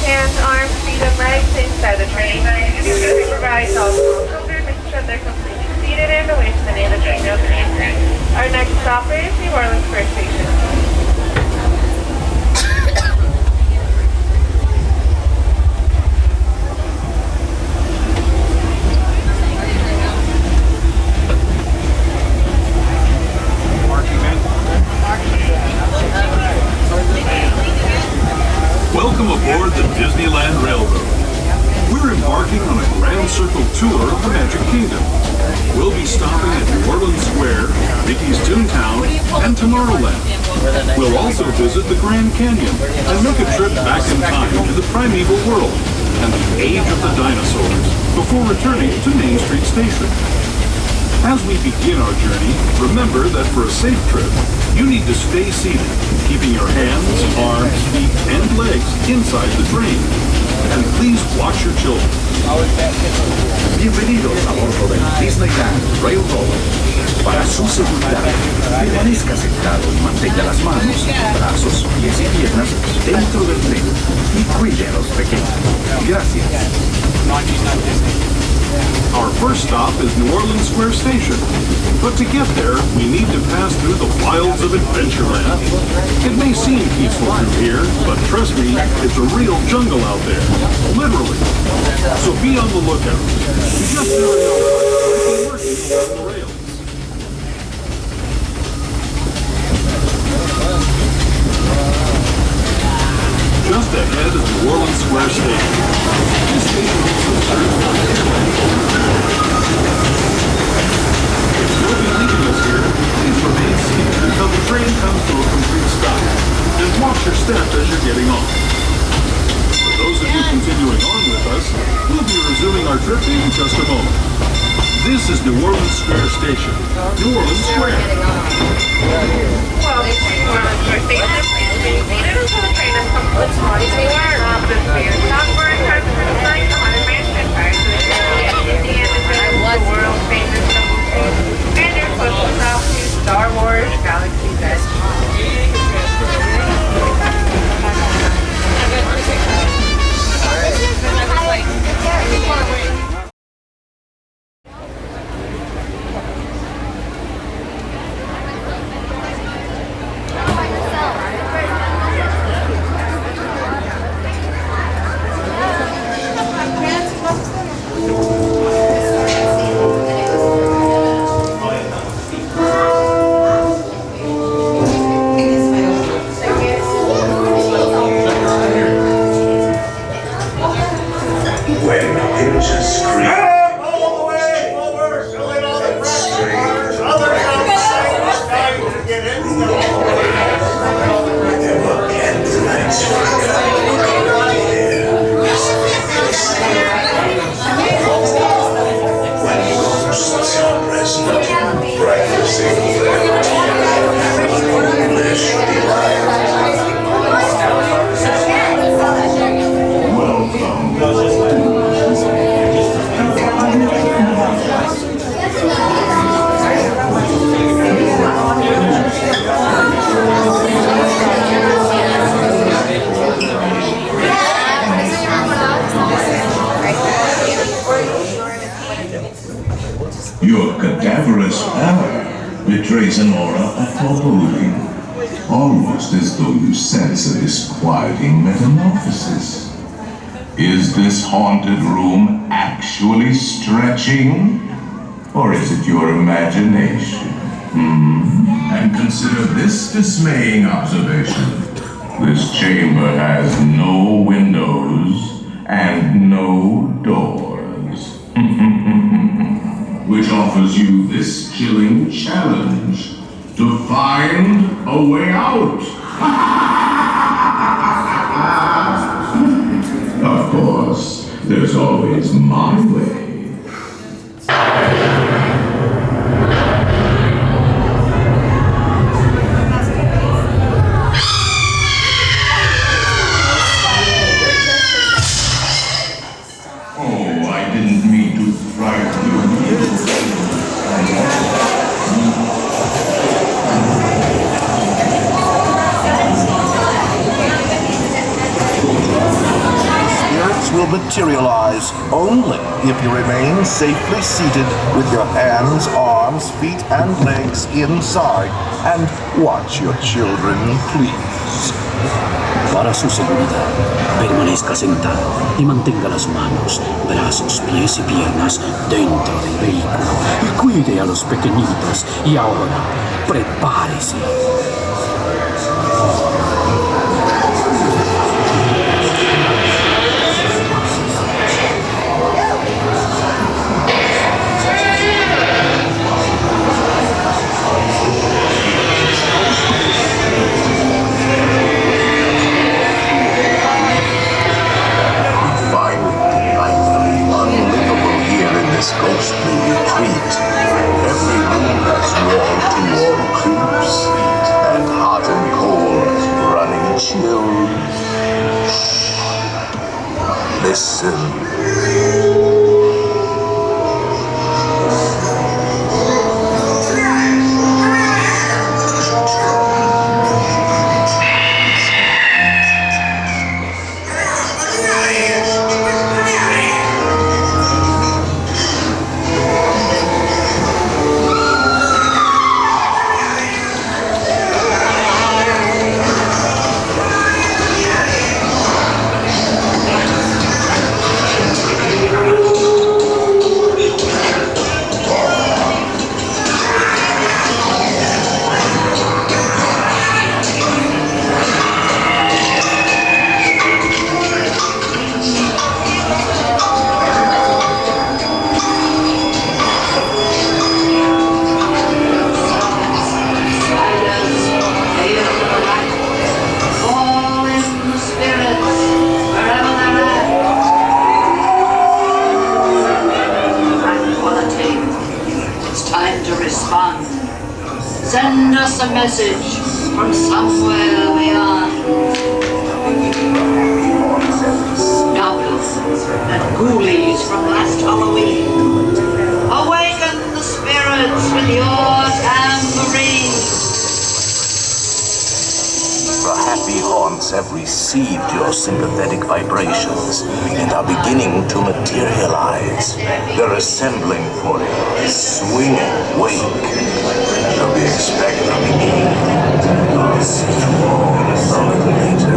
hands, arms, feet, and legs inside the train. You can supervise all small children, making sure they're completely seated and away from any of the train rails or anchors. Our next stop is New Orleans Square Station. Welcome aboard the Disneyland Railroad. We're embarking on a grand circle tour of the Magic Kingdom. We'll be stopping at New Orleans Square, Mickey's Toontown, and Tomorrowland. We'll also visit the Grand Canyon and make a trip back in time to the primeval world and the age of the dinosaurs before returning to Main Street Station. As we begin our journey, remember that for a safe trip, you need to stay seated, keeping your hands, arms, feet, and legs inside the train. And please watch your children. Bienvenidos a bordo del Disneyland Railroad. Para su seguridad, permanezca sentado y mantenga las manos, brazos, pies y piernas dentro del tren y cuide a los pequeños. Gracias. Our first stop is New Orleans Square Station, but to get there, we need to pass through the wilds of Adventureland. It may seem peaceful through here, but trust me, it's a real jungle out there, literally. So be on the lookout. You just never know what might be working along the rails. Just ahead is New Orleans Square Station. This station also serves for If you'll be leaving us here, please remain seated until the train comes to a complete stop. And watch your step as you're getting off. For those of you continuing on with us, we'll be resuming our trip in just a moment. This is New Orleans Square Station. New Orleans Square. Well, New Orleans Square Station, please remain seated until the train has come to its Wonderland. This is your stop for a trip to the first 100 mansion prior to the journey at Disneyland, the world famous Dumbo and your closest stop to Star Wars Galaxy's Edge. Your cadaverous pallor betrays an aura of foreboding, almost as though you sense a disquieting metamorphosis. Is this haunted room actually stretching? Or is it your imagination? And consider this dismaying observation. This chamber has no windows and no doors. Which offers you this chilling challenge to find a way out. Of course, there's always my way. will materialize only if you remain safely seated with your hands, arms, feet, and legs inside. And watch your children, please. Para su seguridad, permanezca sentado y mantenga las manos, brazos, pies y piernas dentro del vehículo y cuide a los pequeñitos. Y ahora, prepárese. This ghostly retreat. Every room has wall-to-wall creeps, and hot and cold running chills. Shh. Listen. Send us a message from somewhere beyond. Goblins and ghoulies from last Halloween. Awaken the spirits with your tambourine. The happy haunts have received your sympathetic vibrations and are beginning to materialize. They're assembling for a swinging wake. They'll be expecting me. I'll see you all a little later.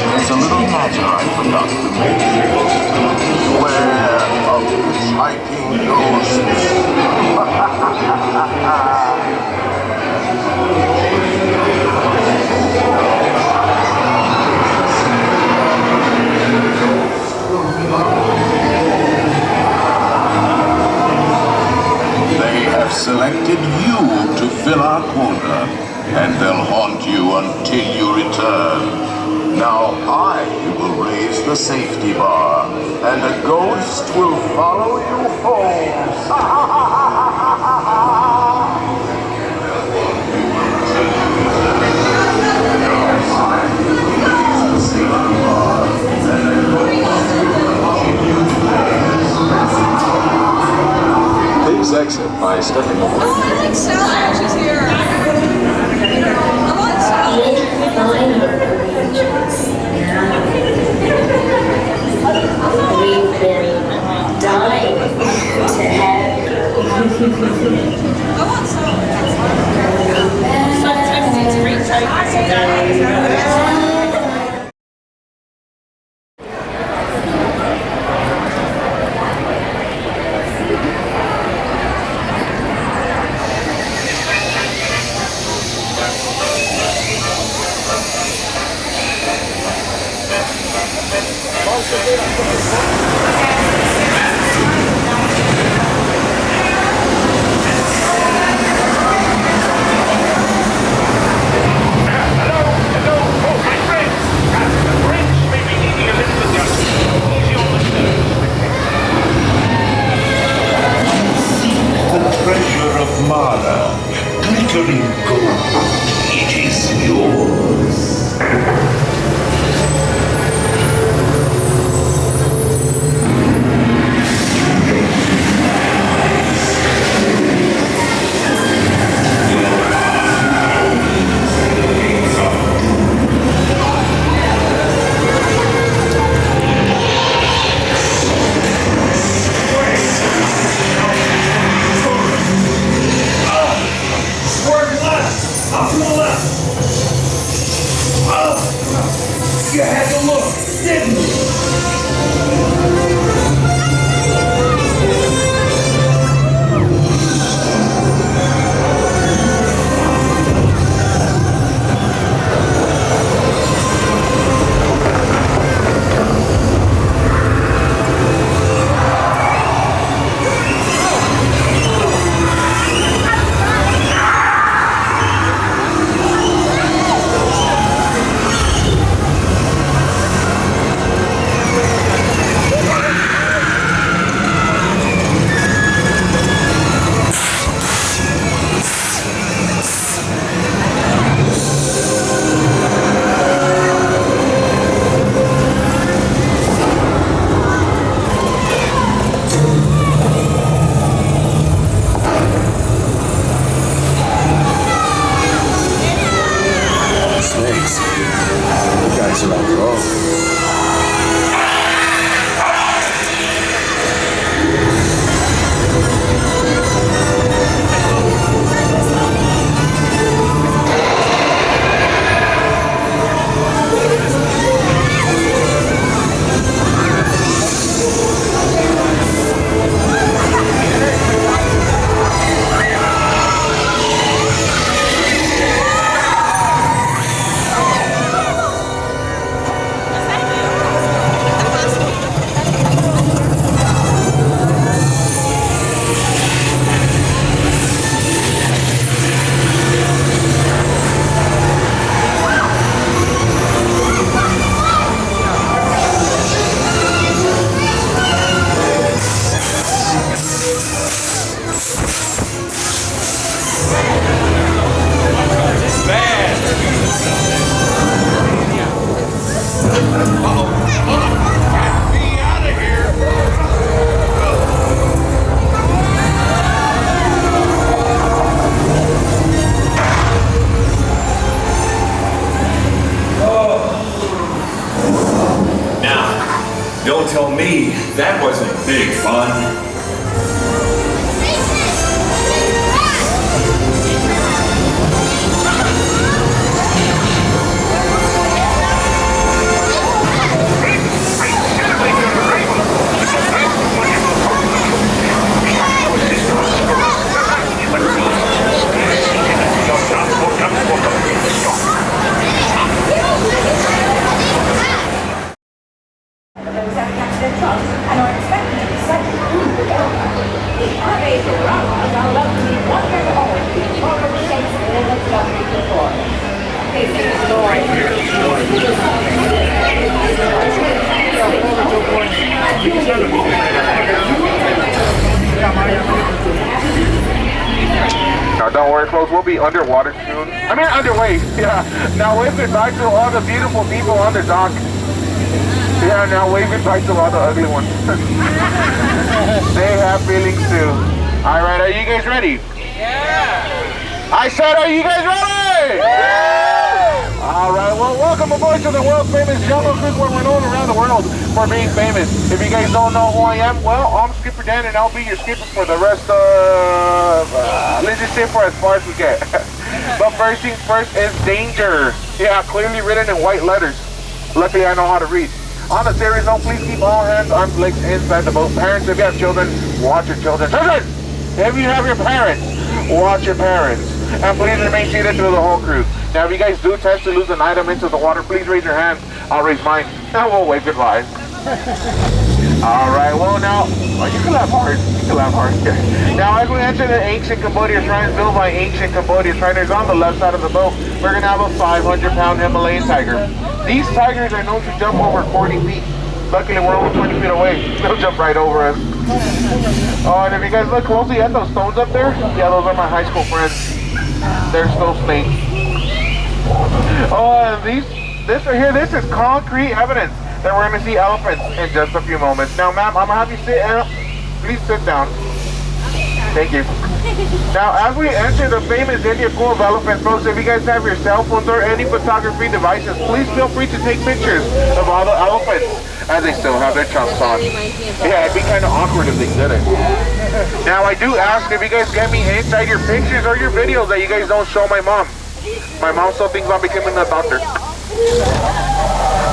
There's a little matter I forgot to mention. Beware of hitchhiking ghosts. They have selected you to fill our quota, and they'll haunt you until you return. Now I will raise the safety bar, and a ghost will follow you home. Please exit by stepping over. Oh, I like Sally. She's here. I want Sally. We've been dying to have you. I want Sally. Sometimes it's great time. everyone. Now don't worry folks, we'll be underwater soon. I mean underway, yeah. Now wave goodbye to all the beautiful people on the dock. Yeah, now wave goodbye to all the ugly ones. They have feelings too. Alright, are you guys ready? Yeah! I said, are you guys ready? Yeah! Alright, well welcome aboard to the world famous Jungle Cruise where we're known around the world for being famous. If you guys don't know who I am, well, I'm Skipper Dan and I'll be your skipper for the rest of, let's just say for as far as we get. But first things first is danger. Yeah, clearly written in white letters. Luckily I know how to read. On the serious note, please keep all hands, arms, legs inside the boat. Parents, if you have children, watch your children. Children! If you have your parents, watch your parents. And please remain seated through the whole cruise. Now if you guys do tend to lose an item into the water, please raise your hand. I'll raise mine. And we'll wave goodbye. Alright, well now, you can laugh hard. You can laugh hard. Now as we enter the ancient Cambodia shrines built by ancient Cambodia shriners on the left side of the boat, we're going to have a 500-pound Himalayan tiger. These tigers are known to jump over 40 feet. Luckily we're only 20 feet away. They'll jump right over us. Oh, and if you guys look closely at those stones up there, yeah, those are my high school friends. They're still snakes. Oh, and this right here, this is concrete evidence that we're going to see elephants in just a few moments. Now, ma'am, I'm going to have you sit down. Please sit down. Thank you. Now, as we enter the famous India Pool of Elephants, folks, if you guys have your cell phones or any photography devices, please feel free to take pictures of all the elephants as they still have their trunks on. Yeah, it'd be kind of awkward if they didn't. Now, I do ask if you guys get me inside your pictures or your videos that you guys don't show my mom. My mom still thinks I'm becoming a doctor.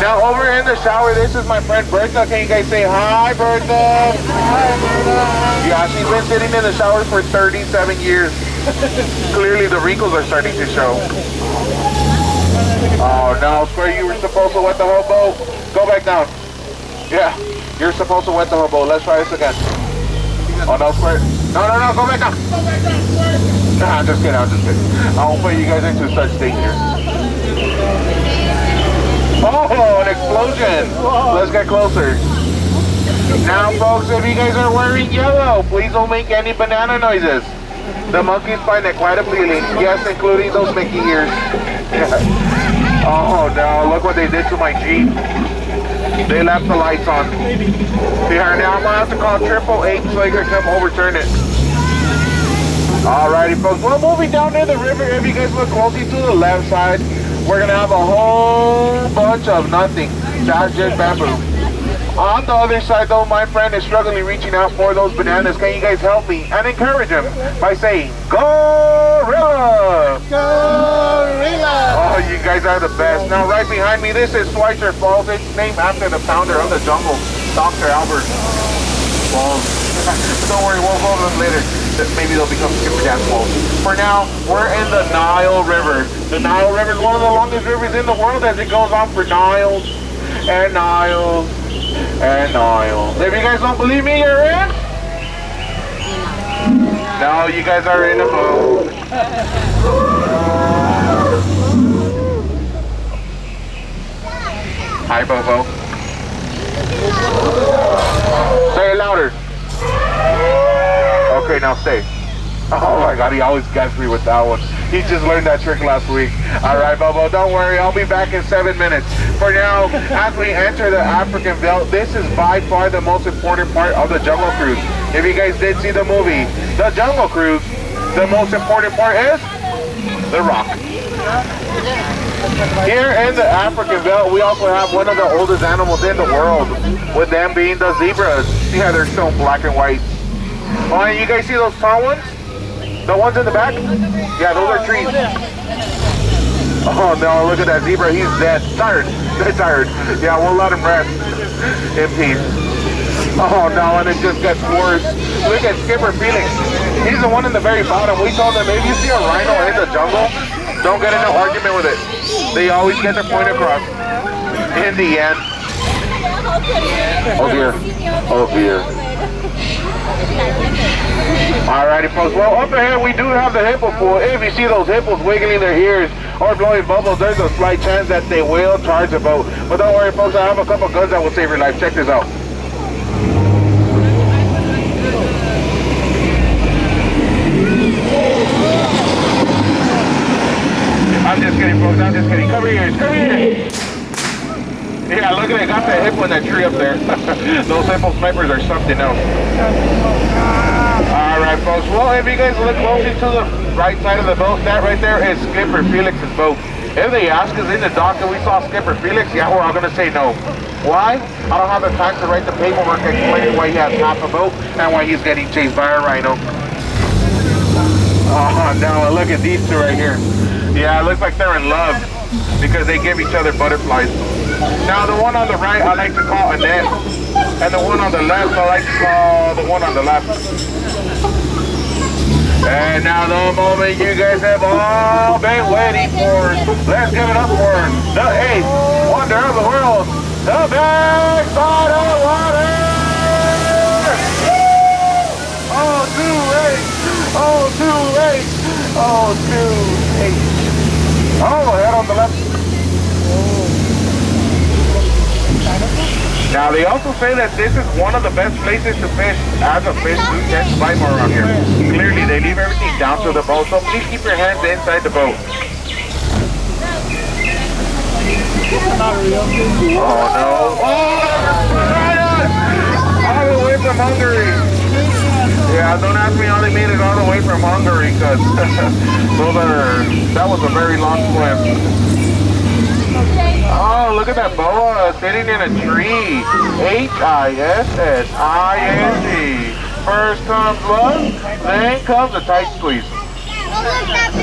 Now, over in the shower, this is my friend Bertha. Can you guys say hi, Bertha? Hi, Bertha. Yeah, she's been sitting in the shower for 37 years. Clearly, the wrinkles are starting to show. Oh, no, Square, you were supposed to wet the whole boat. Go back down. Yeah, you're supposed to wet the whole boat. Let's try this again. Oh, no, Square. No, go back down. Go back down, Square. Nah, I'm just kidding, I won't put you guys into such danger. Oh, an explosion! Let's get closer. Now, folks, if you guys are wearing yellow, please don't make any banana noises. The monkeys find it quite appealing. Yes, including those Mickey ears. Oh, no, look what they did to my Jeep. They left the lights on. Here, now I'm going to have to call 888 so they can come overturn it. Alrighty, folks. Well, moving down near the river, if you guys look closely to the left side, we're going to have a whole bunch of nothing. That's just bamboo. On the other side, though, my friend is struggling reaching out for those bananas. Can you guys help me and encourage him by saying, Gorilla! Gorilla! Oh, you guys are the best. Now, right behind me, this is Schweitzer Falls. It's named after the founder of the jungle, Dr. Albert Falls. Don't worry, we'll go to them later. Maybe they'll become Skipper Dance Falls. For now, we're in the Nile River. The Nile River is one of the longest rivers in the world as it goes on for miles and miles and miles. If you guys don't believe me, you're in? No, you guys are in a boat. Hi, Bobo. Say it louder. Okay, now stay. Oh my god, he always gets me with that one. He just learned that trick last week. Alright, Bobo, don't worry, I'll be back in 7 minutes. For now, as we enter the African belt, this is by far the most important part of the Jungle Cruise. If you guys did see the movie, The Jungle Cruise, the most important part is the rock. Here in the African belt, we also have one of the oldest animals in the world, with them being the zebras. See how they're still black and white. Oh, and you guys see those tall ones? The ones in the back? Yeah, those are trees. Oh no, look at that zebra, he's dead. Tired, dead tired. Yeah, we'll let him rest in peace. Oh no, and it just gets worse. Look at Skipper Felix. He's the one in the very bottom. We told him, if you see a rhino in the jungle, don't get in an argument with it. They always get their point across. In the end. Oh dear. Oh dear. Alrighty folks, well up ahead we do have the hippo pool. If you see those hippos wiggling their ears or blowing bubbles, there's a slight chance that they will charge the boat. But don't worry folks, I have a couple guns that will save your life. Check this out. I'm just kidding folks, I'm just kidding. Cover your ears, cover your ears. Yeah, look at it, got that hippo in that tree up there. Those hippo snipers are something else. Alright folks, well if you guys look closely to the right side of the boat, that right there is Skipper Felix's boat. If they ask us in the dock that we saw Skipper Felix, yeah, we're all going to say no. Why? I don't have the time to write the paperwork explaining why he has half a boat and why he's getting chased by a rhino. Oh, now look at these two right here. Yeah, it looks like they're in love because they give each other butterflies. Now the one on the right I like to call Annette, and the one on the left I like to call the one on the left. And now the moment you guys have all been waiting for. Let's give it up for the 8th wonder of the world, the big side of water! Oh, 2-8! Oh, 2-8! Oh, 2-8! Oh, head on the left. Now they also say that this is one of the best places to fish as a fish do catch bite more around here. Clearly they leave everything down to the boat, so please keep your hands inside the boat. Oh no. All the way from Hungary. Yeah, don't ask me how they made it all the way from Hungary, because that was a very long swim. Oh, look at that boa sitting in a tree. H-I-S-S-I-N-G. First comes love, then comes a tight squeeze.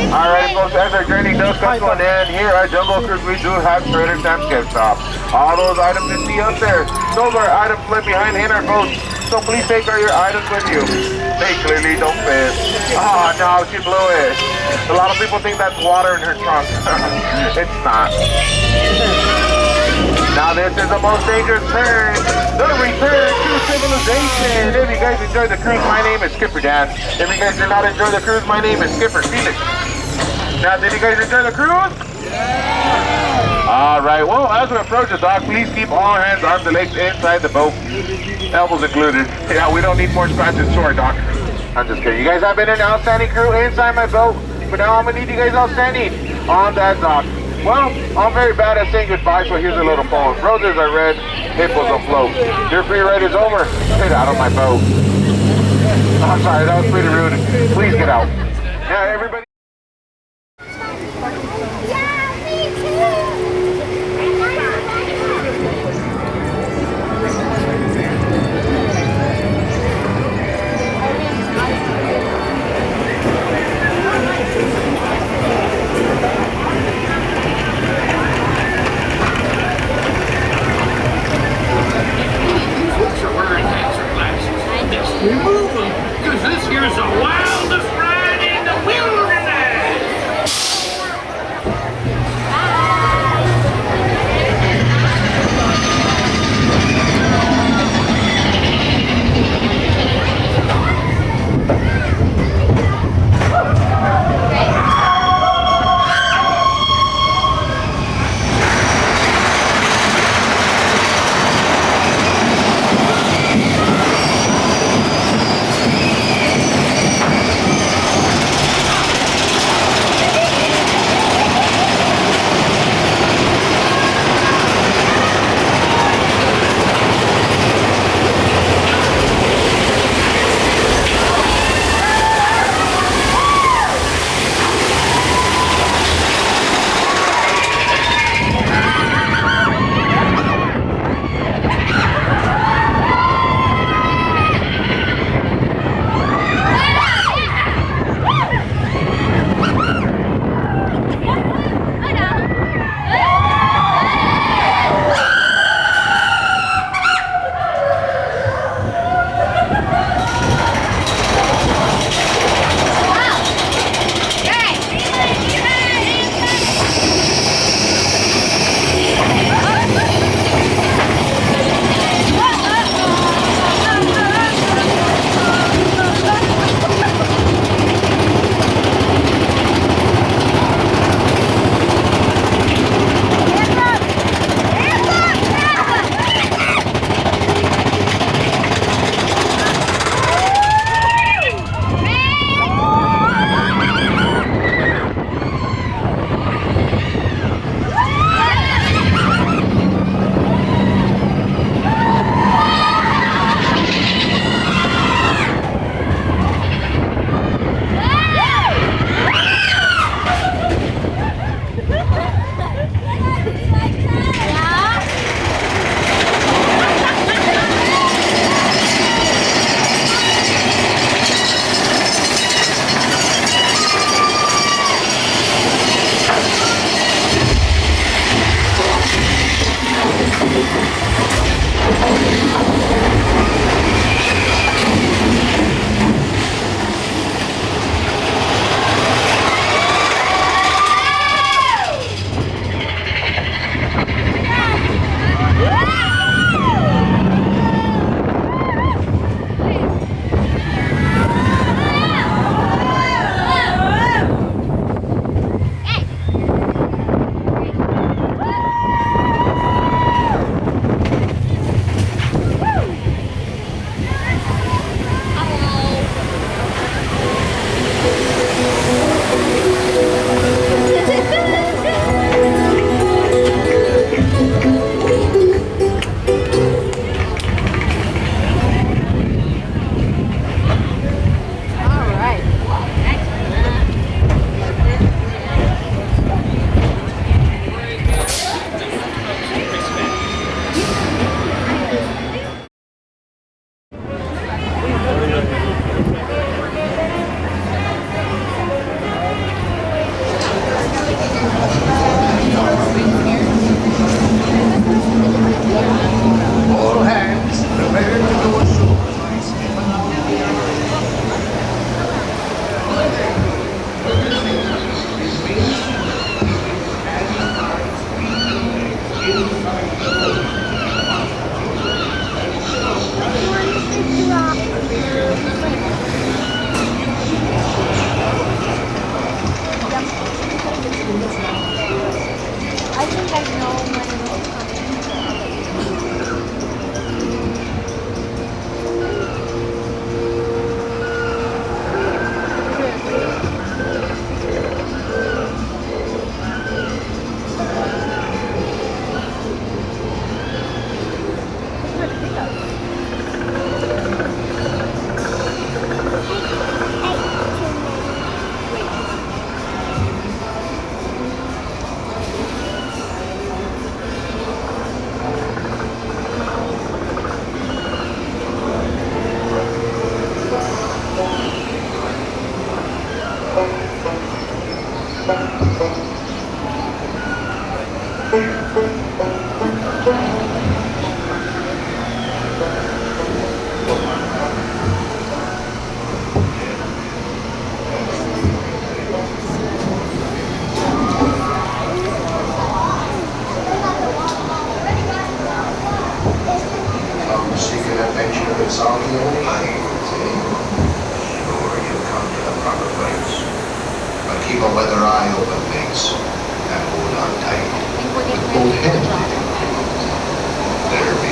Alright folks, as our journey does come to an end, here at Jungle Cruise we do have Trader Sam's gift shop. All those items you see up there, those are items left behind in our boats. So please take all your items with you. They clearly don't fit. Oh no, she blew it. A lot of people think that's water in her trunk. It's not. Now this is the most dangerous turn. The return to civilization. If you guys enjoyed the cruise, my name is Skipper Dan. If you guys did not enjoy the cruise, my name is Skipper Felix. Now did you guys enjoy the cruise? Yeah! Alright, well as we approach the dock, please keep all hands, arms, and legs inside the boat. Elbows included. Yeah, we don't need more scratches to our dock. I'm just kidding. You guys have been an outstanding crew inside my boat, but now I'm gonna need you guys outstanding on that dock. Well, I'm very bad at saying goodbye, so here's a little poem. Roses are red, hippos afloat. Your free ride is over. Get out of my boat. I'm sorry, that was pretty rude. Please get out. Now, everybody. We're moving, because this here's the wildest ride in the wilderness!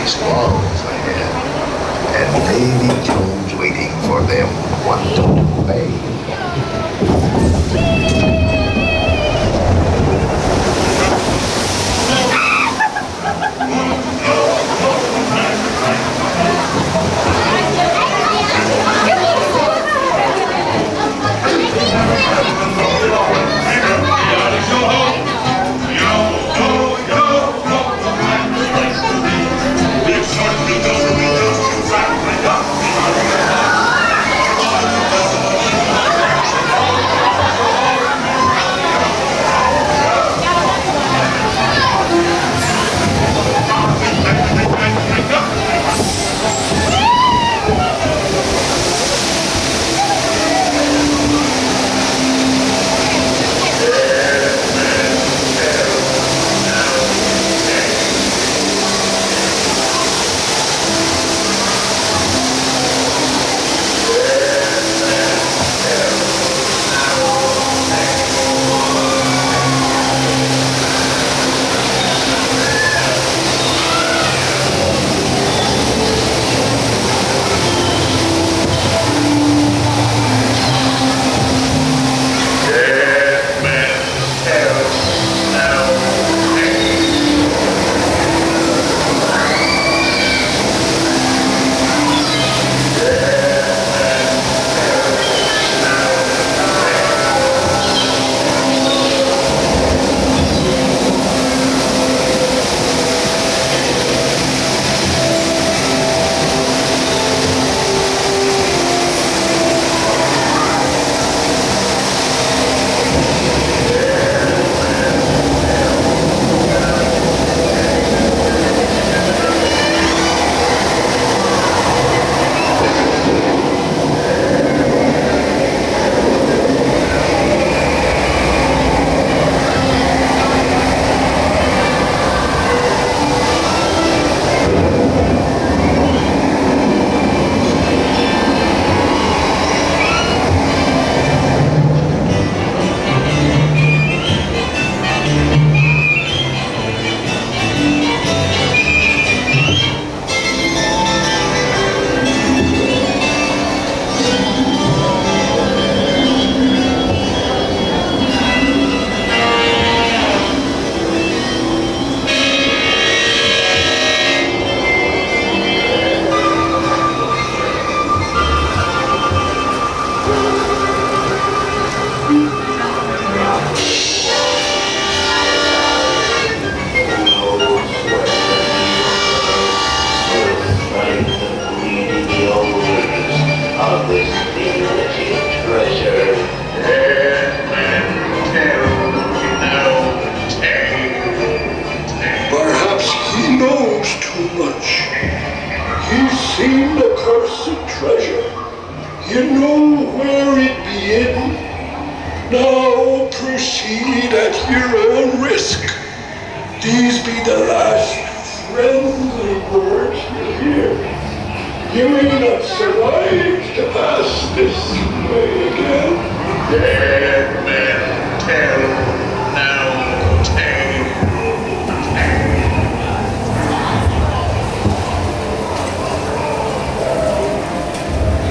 these walls ahead, and Lady Toon's waiting for them what to obey.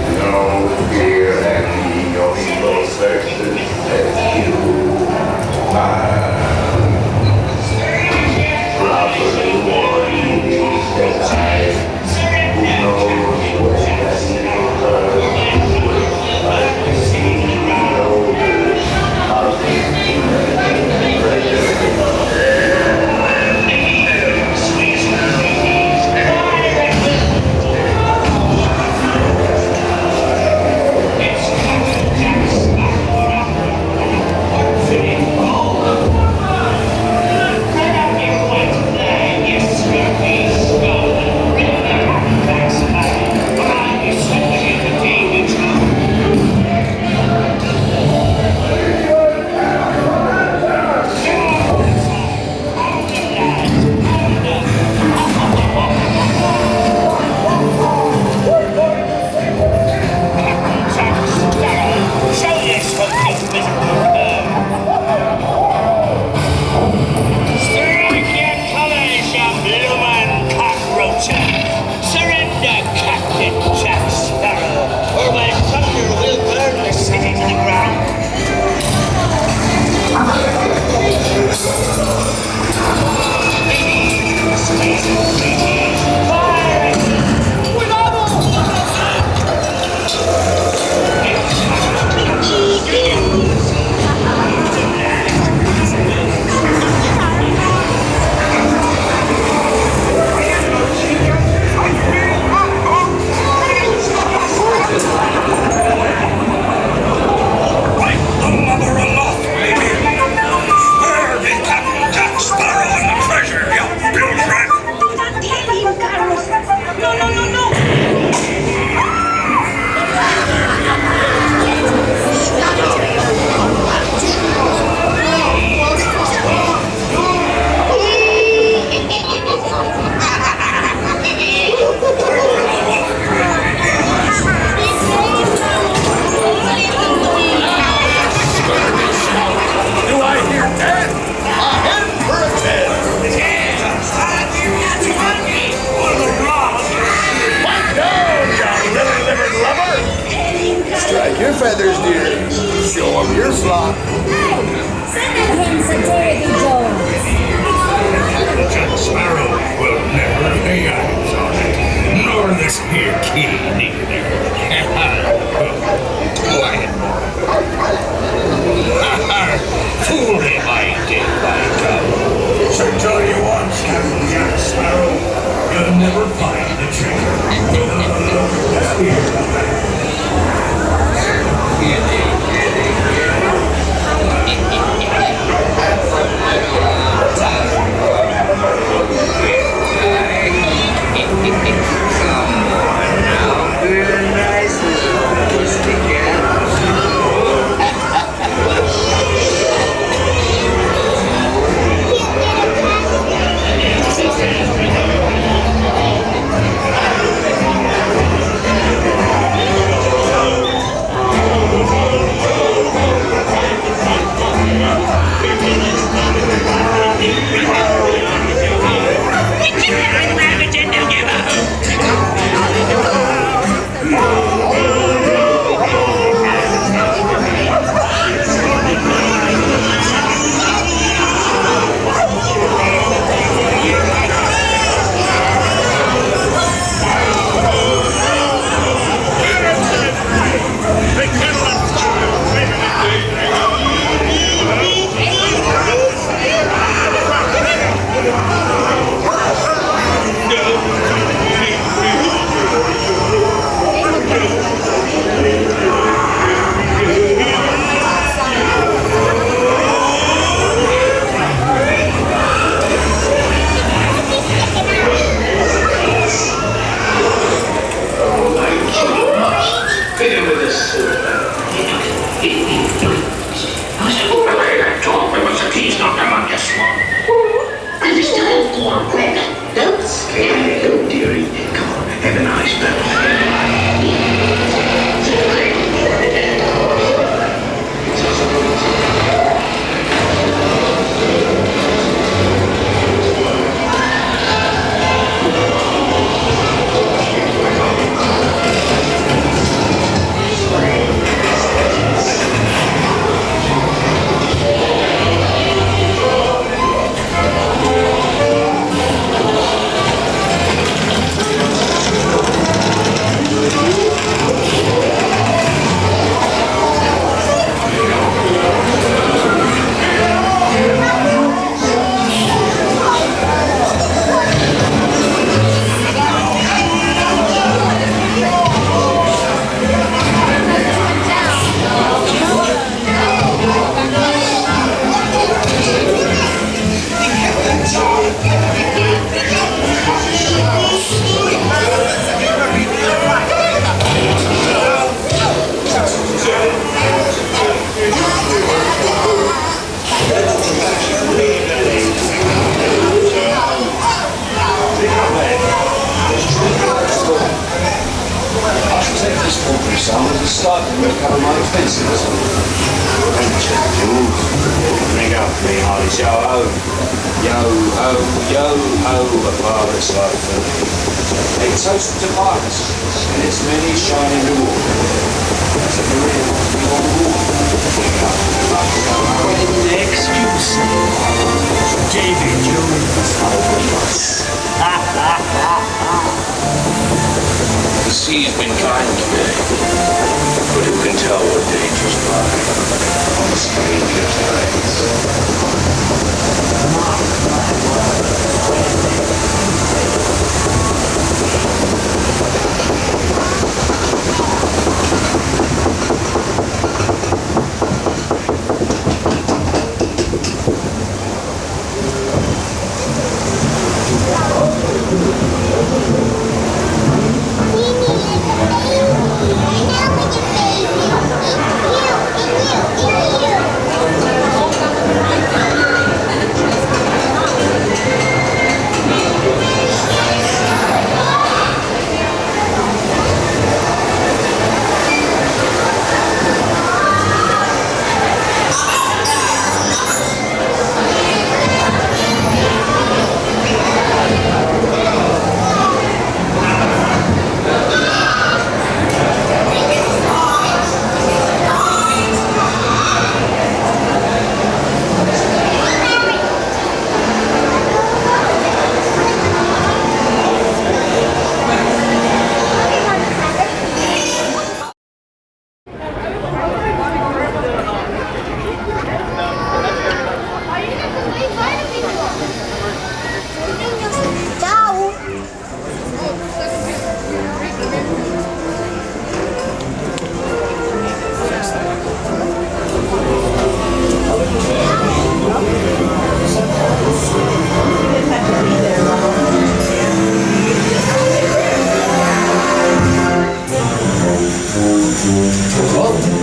Who knows when that evil turns? feathers, dear. Show 'em your flock. Hey, send that handsome Terry Jones. Jack Sparrow will never lay eyes on it, nor this here key neither. Quiet. Fool him, I did, by God. So tell you once, Captain Jack Sparrow, you'll never find the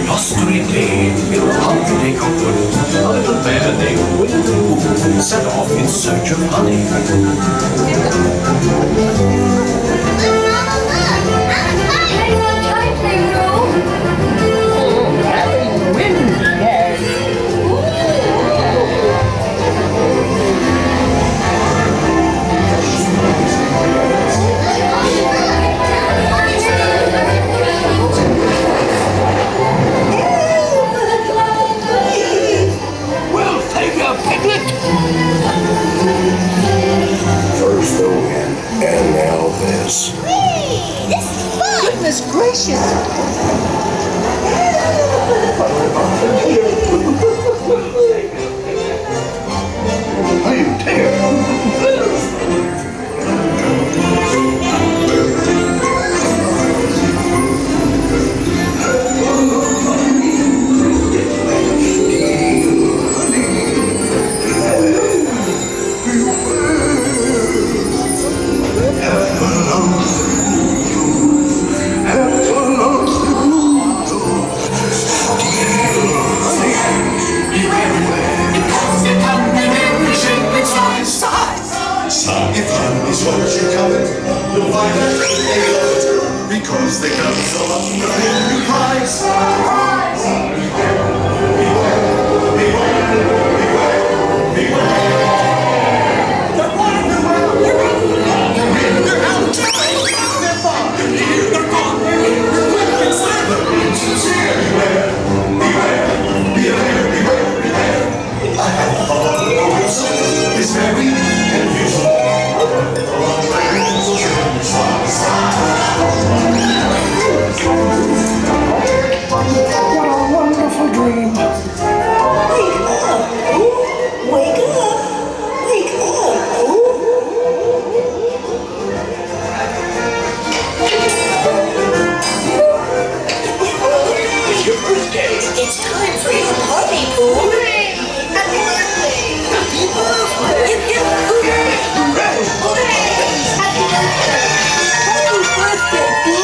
blustery day in a hungry neighborhood, a little bear named Winnie the Pooh set off in search of honey. First the wind, and now this. Hey, this is fun! Goodness gracious! If fun is what you're coming, you'll find that they love it, because they come so up the big prize. Beware, beware, beware, beware. They're wide, they're wild, they're out, they're out, they're far, they're near, they're gone, they're quick and slim, the beach is here. Beware, beware, beware, beware. I have thought the whistle is very unusual. What a wonderful dream! Wake up! Ooh, wake up! Wake up! Ooh. It's your birthday. It's time for your party, Pooh! Happy birthday! Happy birthday! Hip, hip, hooray! Hooray! Hooray! Happy birthday! Happy birthday, Pooh!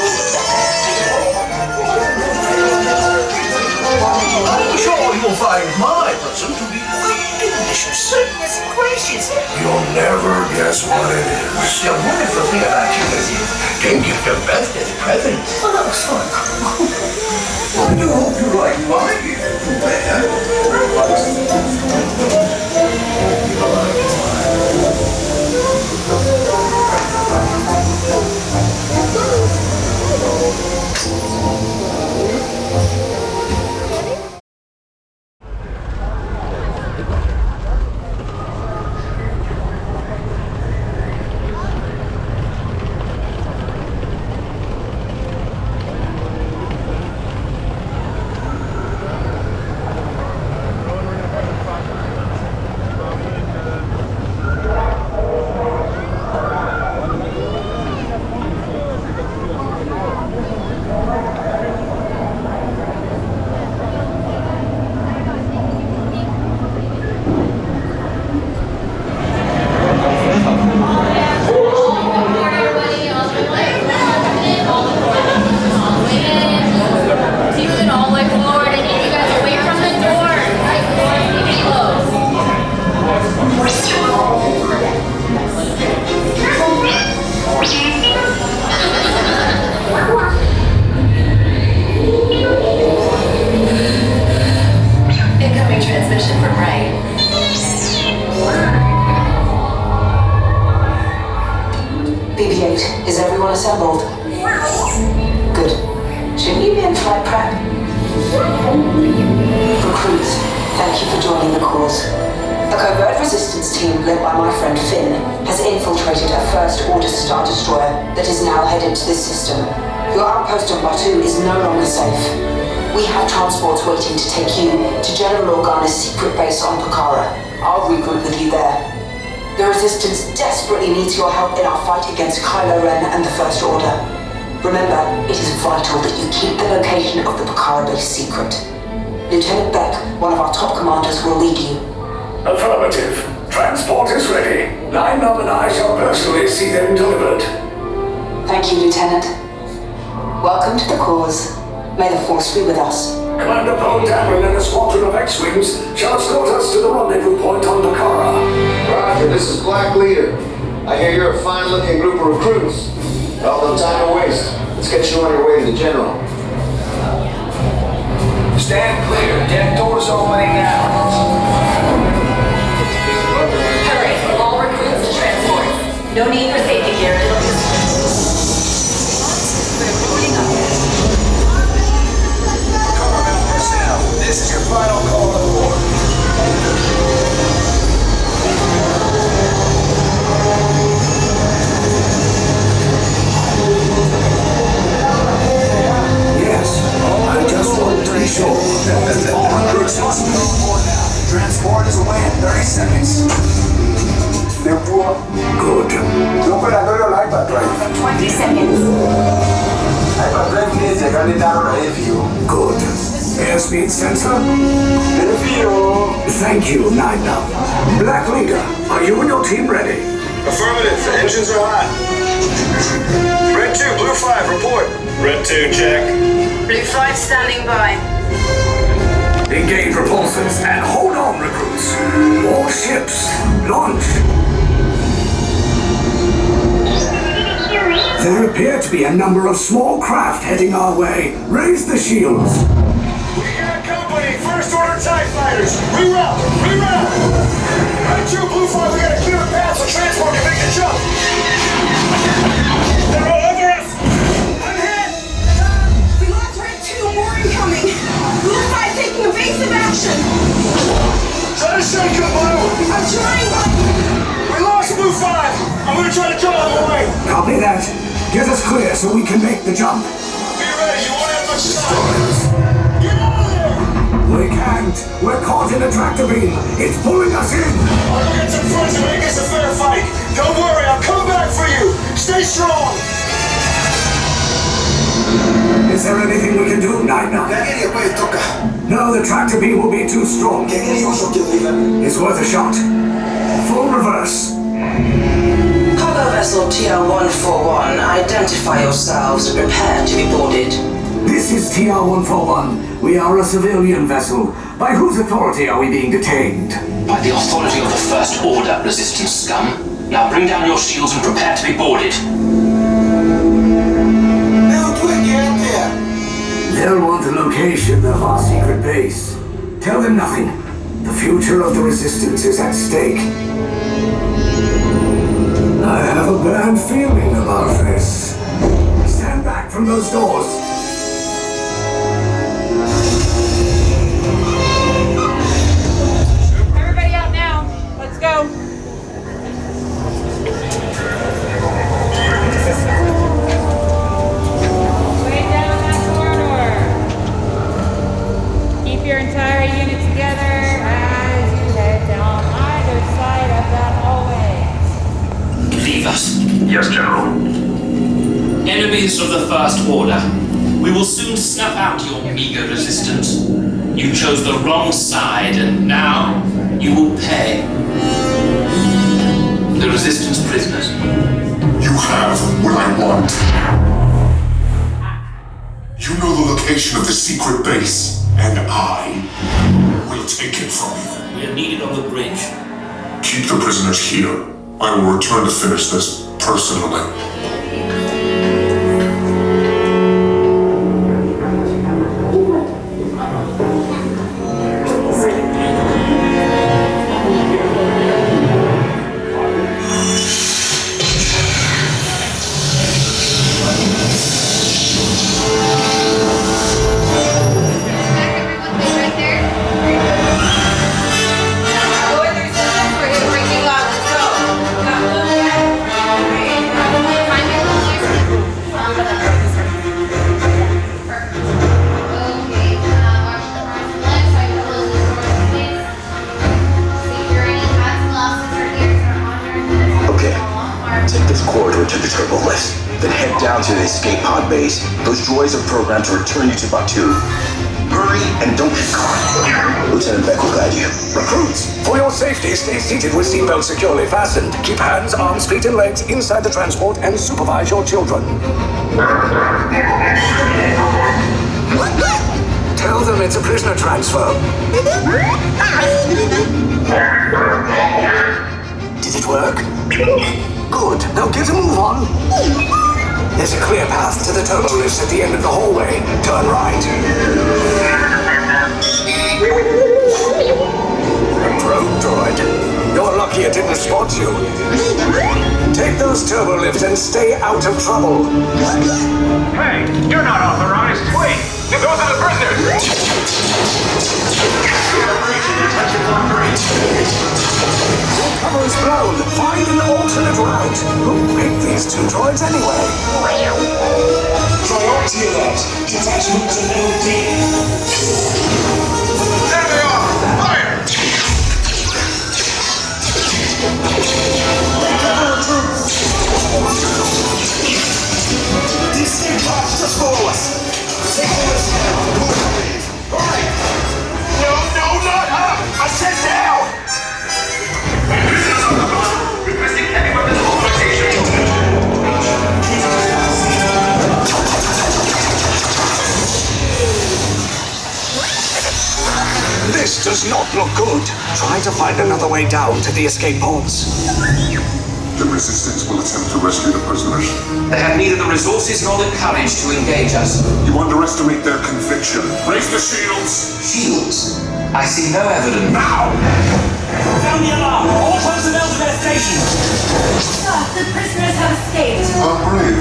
I'm sure you'll find my present to be quite delicious. Goodness gracious! You'll never guess what it is. The wonderful thing about you is you can give your birthday present. Oh, that was fun. I do hope you like my gift, assembled. Good. Shouldn't you be in flight prep? Recruits, thank you for joining the cause. A covert resistance team led by my friend Finn has infiltrated a First Order Star Destroyer that is now headed to this system. Your outpost on Batu is no longer safe. We have transports waiting to take you to General Organa's secret base on Pokhara. I'll regroup with you there. The Resistance desperately needs your help in our fight against Kylo Ren and the First Order. Remember, it is vital that you keep the location of the Pokhara base secret. Lieutenant Beck, one of our top commanders, will lead you. Affirmative. Transport is ready. Line-up and I shall personally see them delivered. Thank you, Lieutenant. Welcome to the cause. May the Force be with us. Commander Poe Dameron and a squadron of X-Wings shall escort us to the rendezvous point on Dakara. Roger, this is Black Leader. I hear you're a fine-looking group of recruits. Well, no time to waste. Let's get you on your way to the General. Stand clear. Deck doors opening now. Hurry, all recruits to transport. No need for safety gear. It'll just... We're rolling up. Government personnel, this is your final call to board. Yes, I just want to be sure that all recruits must be on board now. Transport is away in 30 seconds. Good. Operatorio Hyper Drive. 20 seconds. Hyper Drive needs a down review. Good. Airspeed sensor? Review. Thank you, Nina. Black Leader, are you and your team ready? Affirmative. The engines are hot. Red 2, Blue 5, report. Red 2, check. Blue 5 standing by. Engage repulsors and hold on, recruits. All ships, launch. There appear to be a number of small craft heading our way. Raise the shields. We got company. First order TIE fighters. Reroute. Reroute. Red 2, Blue 5, we gotta clear a path so transport can make the jump. They're all over us. I'm hit. We lost Red 2, more incoming. Blue 5 taking evasive action. Try to shake it, Blue. I'm trying, but... We lost Blue 5. I'm gonna try to draw them away. Copy that. Get us clear so we can make the jump. Be ready. You won't have much time. Get out of there. We can't. We're caught in a tractor beam. It's pulling us in. I'll get to front and make this a fair fight. Don't worry. I'll come back for you. Stay strong. Is there anything we can do, Nina? No, the tractor beam will be too strong. It's worth a shot. Full reverse. Cargo vessel TR-141, identify yourselves and prepare to be boarded. This is TR-141. We are a civilian vessel. By whose authority are we being detained? By the authority of the First Order, resistance scum. Now bring down your shields and prepare to be boarded. They'll want the location of our secret base. Tell them nothing. The future of the resistance is at stake. I have a bad feeling about this. Stand back from those doors. Everybody out now. Let's go. Way down that corridor. Keep your entire unit together as you head down either side of that hallway. Leave us. Yes, General. Enemies of the First Order. We will soon snuff out your meager resistance. You chose the wrong side, and now you will pay. The resistance prisoners. You have what I want. You know the location of the secret base, and I will take it from you. We are needed on the bridge. Keep the prisoners here. I will return to finish this personally. To the escape pod base. Those droids are programmed to return you to Batuu. Hurry and don't get caught. Lieutenant Beck will guide you. Recruits, for your safety, stay seated with seatbelts securely fastened. Keep hands, arms, feet, and legs inside the transport and supervise your children. What? Tell them it's a prisoner transfer. Did it work? Good. Now get a move on. There's a clear path to the turbo lifts at the end of the hallway. Turn right. Road droid. You're lucky it didn't spot you. Take those turbo lifts and stay out of trouble. Hey, you're not authorized. Wait, those are the prisoners. Cover is blown. Find an alternate route. Who picked these two droids anyway? Priority alert. Detachment to LD. There they are. Fire! These same parts just follow us. No, not up! I said down! Requesting heavy weapons authorization. This does not look good. Try to find another way down to the escape pods. The Resistance will attempt to rescue the prisoners. They have neither the resources nor the courage to engage us. You underestimate their conviction. Raise the shields! Shields? I see no evidence. Now! Sound the alarm! All personnel to their stations! Sir, the prisoners have escaped. Brave,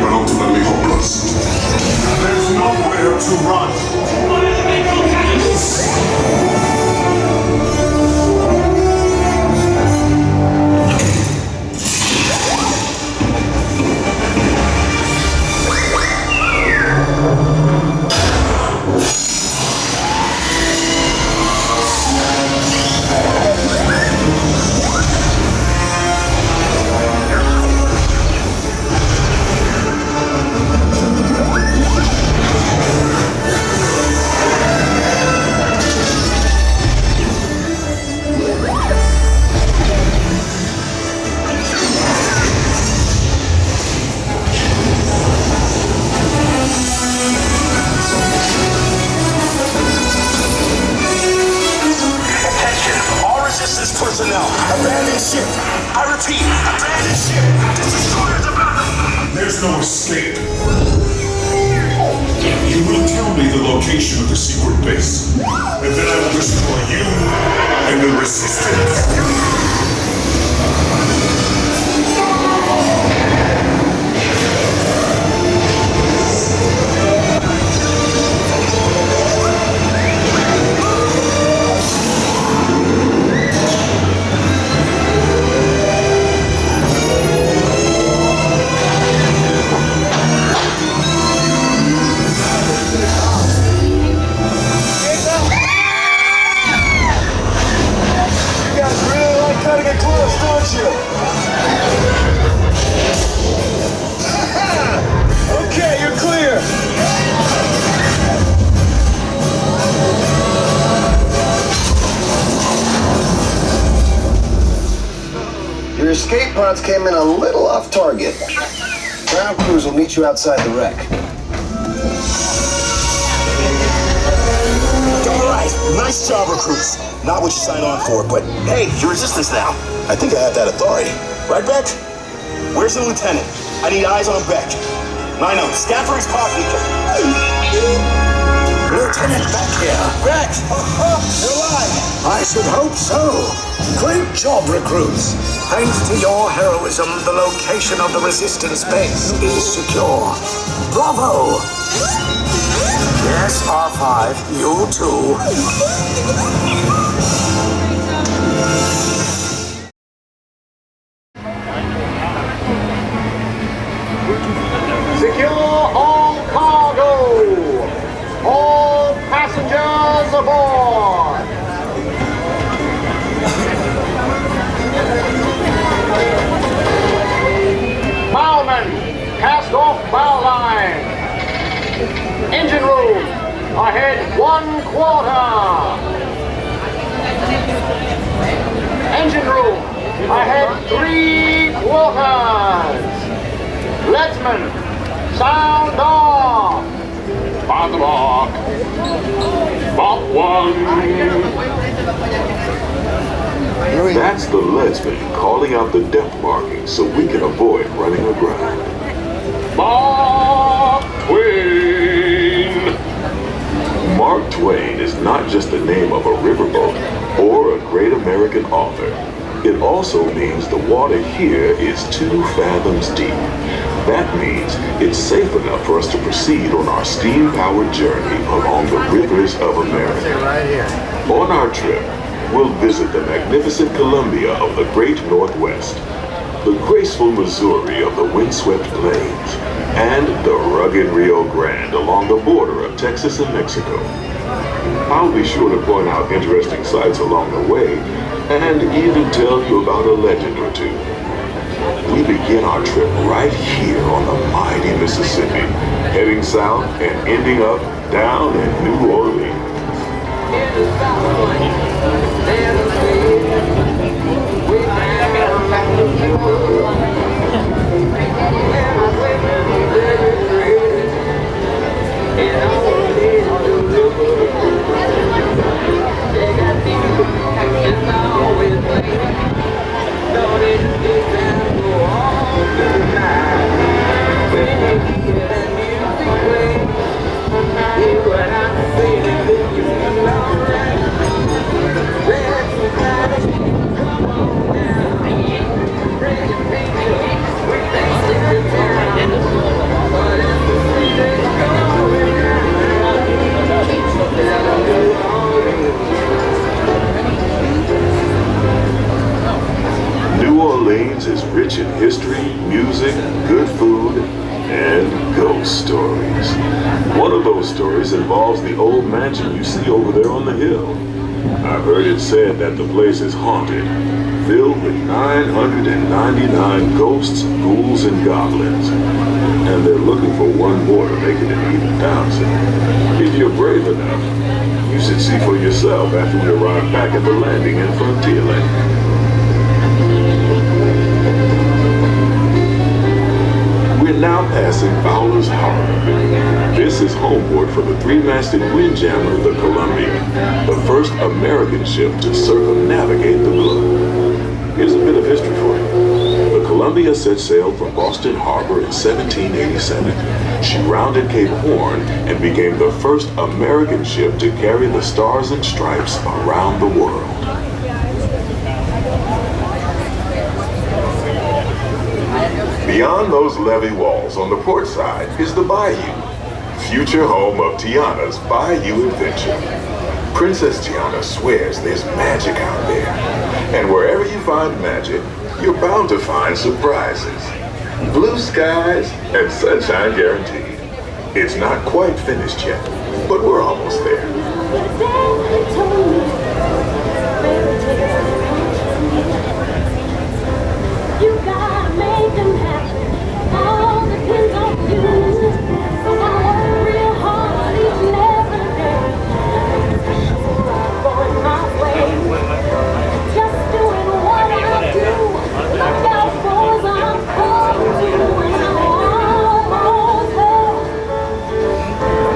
but ultimately hopeless. There's nowhere to run. Fire the ventral cannons! Personnel, abandon ship. I repeat, abandon ship. This destroyer's about to... There's no escape. You will tell me the location of the secret base, and then I will destroy you and the Resistance. Okay, you're clear. Your escape pods came in a little off target. Ground crews will meet you outside the wreck. All right, nice job, recruits. Not what you signed on for, but hey, you're Resistance now. I think I have that authority. Right, Beck? Where's the lieutenant? I need eyes on Beck. Nino, scan for his pod beacon. Lieutenant Beck here. Beck! You're alive! I should hope so. Great job, recruits. Thanks to your heroism, the location of the Resistance base is secure. Bravo! Yes, R5, you too. Secure all cargo! All passengers aboard! Bowman, cast off bow line. Engine room, ahead 1/4. Engine room, ahead 3/4. Leadsman, sound off. by the mark. Mark 1. That's the leadsman calling out the depth marking so we can avoid running aground. Mark Twain. Mark Twain is not just the name of a riverboat or a great American author. It also means the water here is 2 fathoms deep. That means it's safe enough for us to proceed on our steam-powered journey along the rivers of America. On our trip, we'll visit the magnificent Columbia of the Great Northwest, the graceful Missouri of the windswept plains, and the rugged Rio Grande along the border of Texas and Mexico. I'll be sure to point out interesting sights along the way and even tell you about a legend or two. We begin our trip right here on the mighty Mississippi, heading south and ending up down in New Orleans. New Orleans is rich in history, music, good food, and ghost stories. One of those stories involves the old mansion you see over there on the hill. I've heard it said that the place is haunted, filled with 999 ghosts, ghouls, and goblins. And they're looking for one more to make it an even thousand. If you're brave enough, you should see for yourself after we arrive back at the landing in Frontierland. We're now passing Fowler's Harbor. This is homeport for the 3-masted windjammer, the Columbia, the first American ship to circumnavigate the globe. Here's a bit of history for you. The Columbia set sail from Boston Harbor in 1787. She rounded Cape Horn and became the first American ship to carry the Stars and Stripes around the world. Beyond those levee walls on the port side is the bayou, future home of Tiana's Bayou Adventure. Princess Tiana swears there's magic out there. And wherever you find magic, you're bound to find surprises. Blue skies and sunshine guaranteed. It's not quite finished yet, but we're almost there. You gotta make them happen. All depends on you. So I work real hard each and every day. Going my way. Just doing what I do. Look out, boys, I'm coming to. And I'm almost there.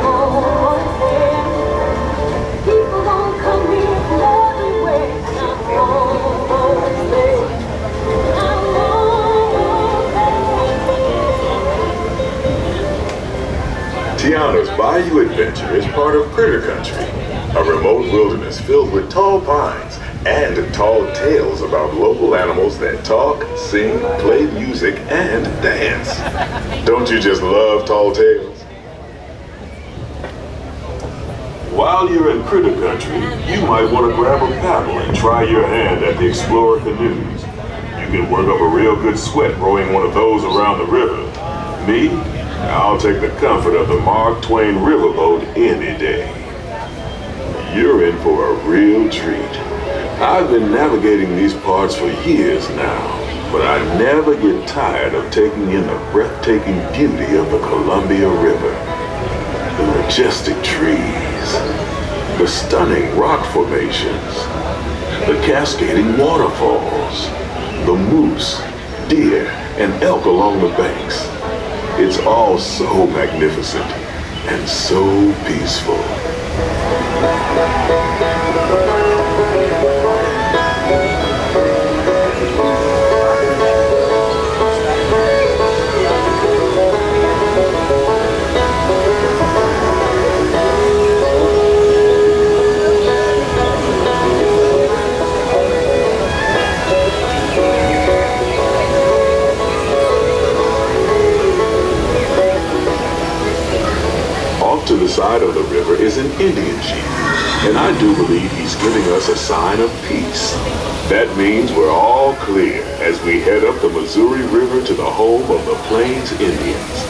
Almost there. People gonna come here from everywhere. And I'm almost there. Tiana's Bayou Adventure is part of Critter Country, a remote wilderness filled with tall pines and tall tales about local animals that talk, sing, play music, and dance. Don't you just love tall tales? While you're in Critter Country, you might want to grab a paddle and try your hand at the Explorer canoes. You can work up a real good sweat rowing one of those around the river. Me? I'll take the comfort of the Mark Twain Riverboat any day. You're in for a real treat. I've been navigating these parts for years now, but I never get tired of taking in the breathtaking beauty of the Columbia River. The majestic trees, the stunning rock formations, the cascading waterfalls, the moose, deer, and elk along the banks. It's all so magnificent. and so peaceful. To the side of the river is an Indian chief, and I do believe he's giving us a sign of peace. That means we're all clear as we head up the Missouri River to the home of the Plains Indians.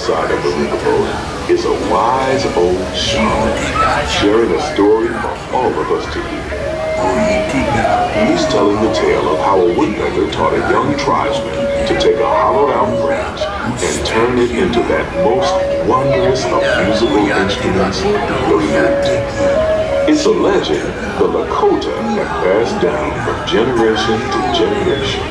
Side of the riverboat is a wise old shaman sharing a story for all of us to hear. He's telling the tale of how a woodpecker taught a young tribesman to take a hollowed out branch and turn it into that most wondrous of musical instruments, the flute. It's a legend the Lakota have passed down from generation to generation.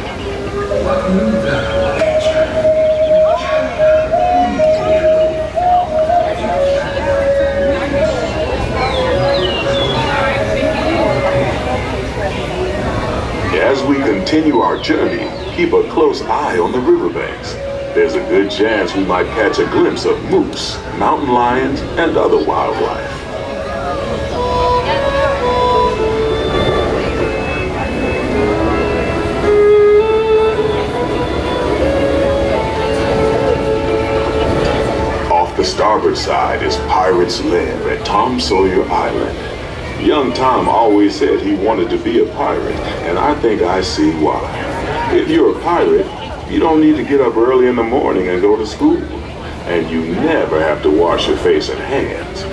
As we continue our journey, keep a close eye on the riverbanks. There's a good chance we might catch a glimpse of moose, mountain lions, and other wildlife. Off the starboard side is Pirate's Lair at Tom Sawyer Island. Young Tom always said he wanted to be a pirate, and I think I see why. If you're a pirate, you don't need to get up early in the morning and go to school. And you never have to wash your face and hands.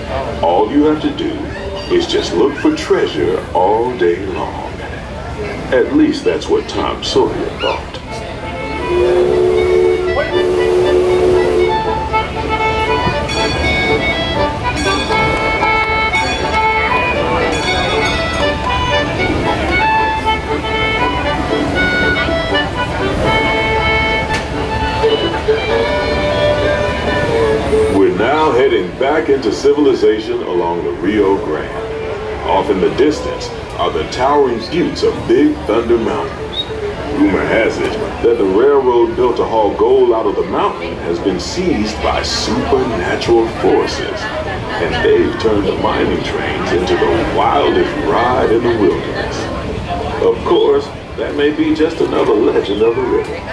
All you have to do is just look for treasure all day long. At least that's what Tom Sawyer thought. We're now heading back into civilization along the Rio Grande. Off in the distance are the towering buttes of Big Thunder Mountains. Rumor has it that the railroad built to haul gold out of the mountain has been seized by supernatural forces, and they've turned the mining trains into the wildest ride in the wilderness. Of course, that may be just another legend of the river.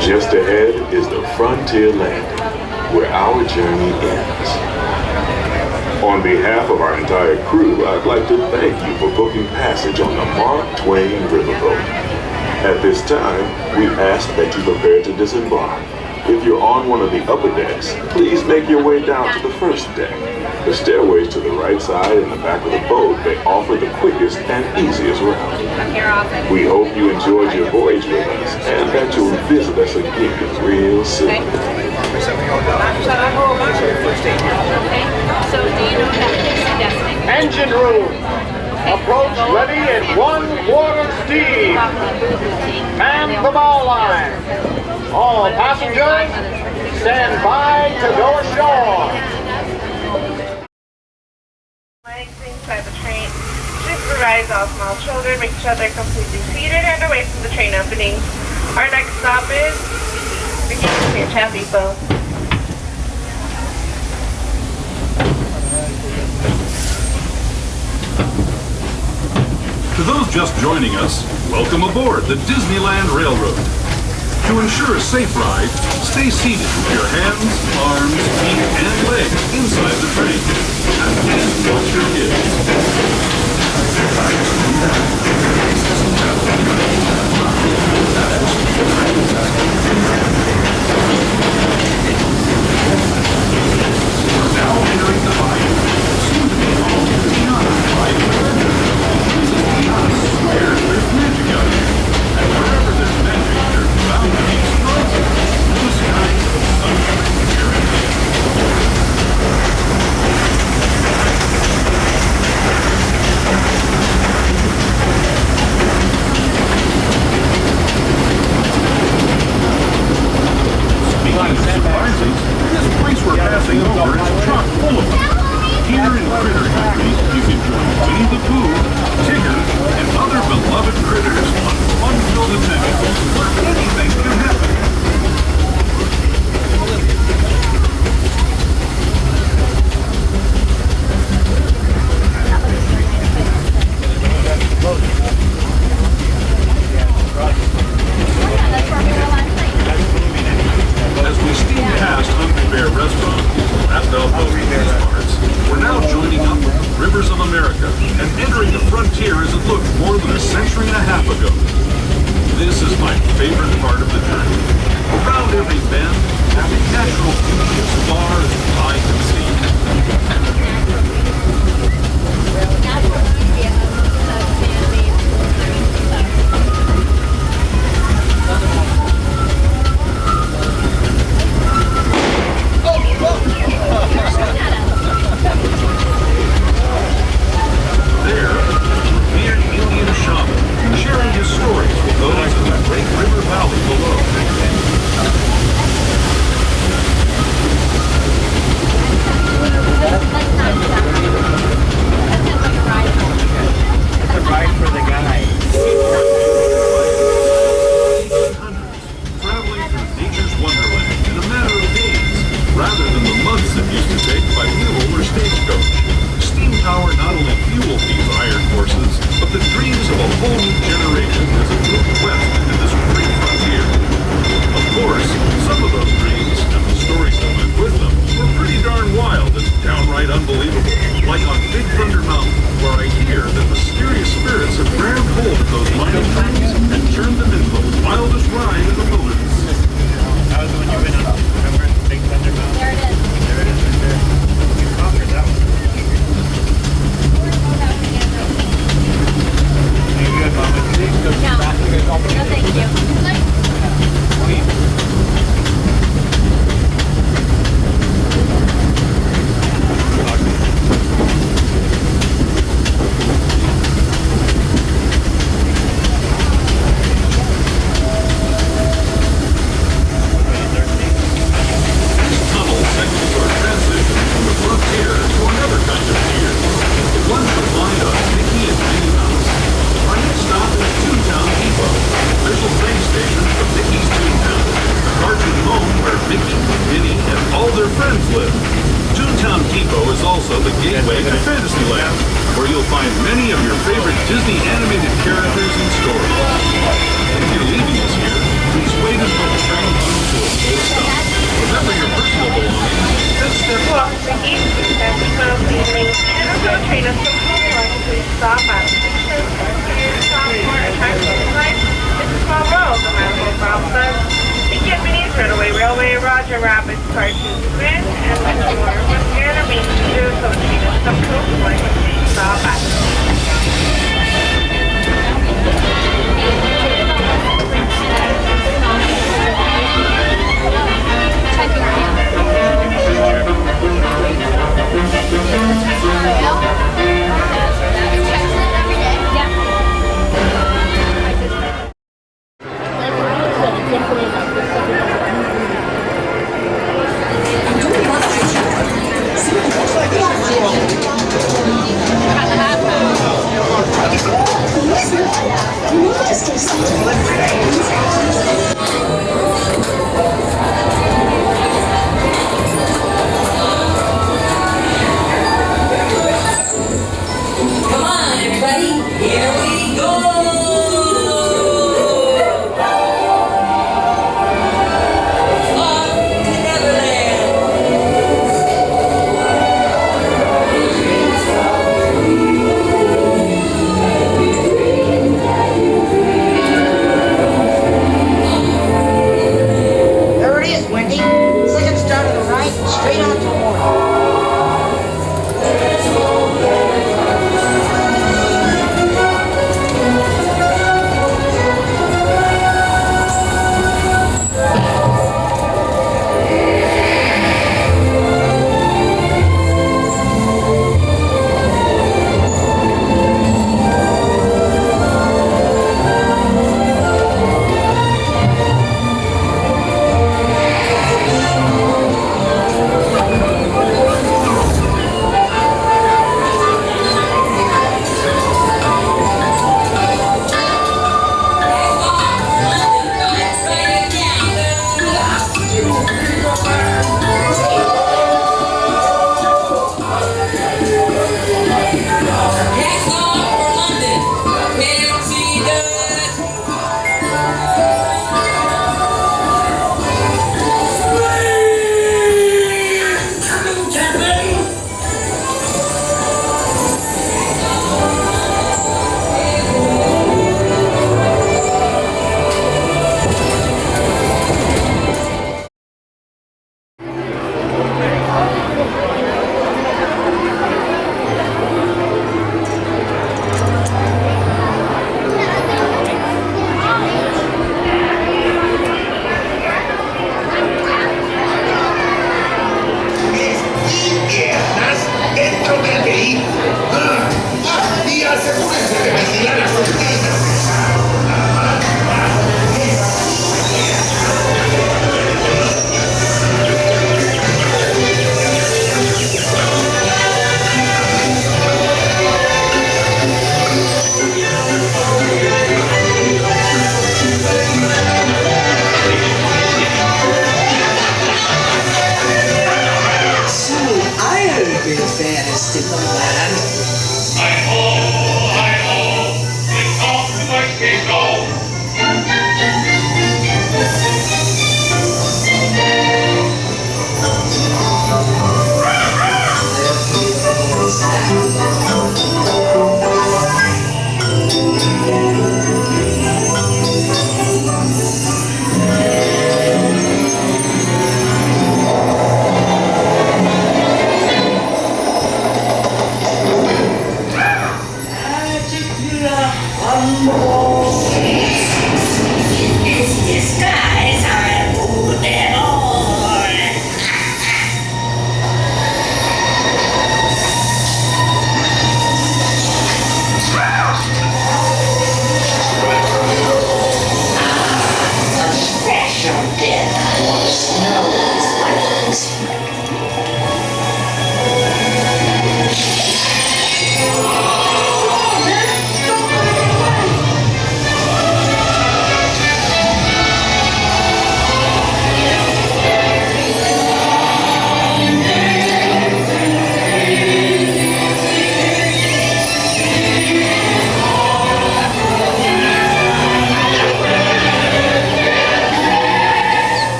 Just ahead is the Frontier Landing, where our journey ends. On behalf of our entire crew, I'd like to thank you for booking passage on the Mark Twain Riverboat. At this time, we ask that you prepare to disembark. If you're on one of the upper decks, please make your way down to the first deck. The stairways to the right side and the back of the boat may offer the quickest and easiest route. We hope you enjoyed your voyage with us and that you'll visit us again real soon. Engine room! Approach ready in 1 quarter steam! Man the bow line! All passengers, stand by to go ashore! Legs inside the train. Supervise all small children, making sure they're completely seated and away from the train opening. Our next stop is the Enchanted Depot. To those just joining us, welcome aboard the Disneyland Railroad. To ensure a safe ride, stay seated with your hands, arms, feet, and legs inside the train. And please watch your kids. We're now entering the bayou, soon to be home to Tiana ride. Visit Tiana Square, there's magic out here. And wherever there's magic, there's bound to be surprises. Blue skies, sunshine, guaranteed. Speaking of surprises, this place we're passing over is chock full of them. Here in Critter Country, you can join Winnie the Pooh, Tigger, and other beloved critters on fun-filled adventures where anything can happen. As we steam past Hungry Bear Restaurant, wrapped up those these parts, we're now joining up with the Rivers of America and entering the frontier as it looked more than a century and a half ago. This is my favorite part of the journey. Around every bend, having natural beauty as far as the eye can see. There, revered Indian shaman, sharing his stories with those in the Great River Valley.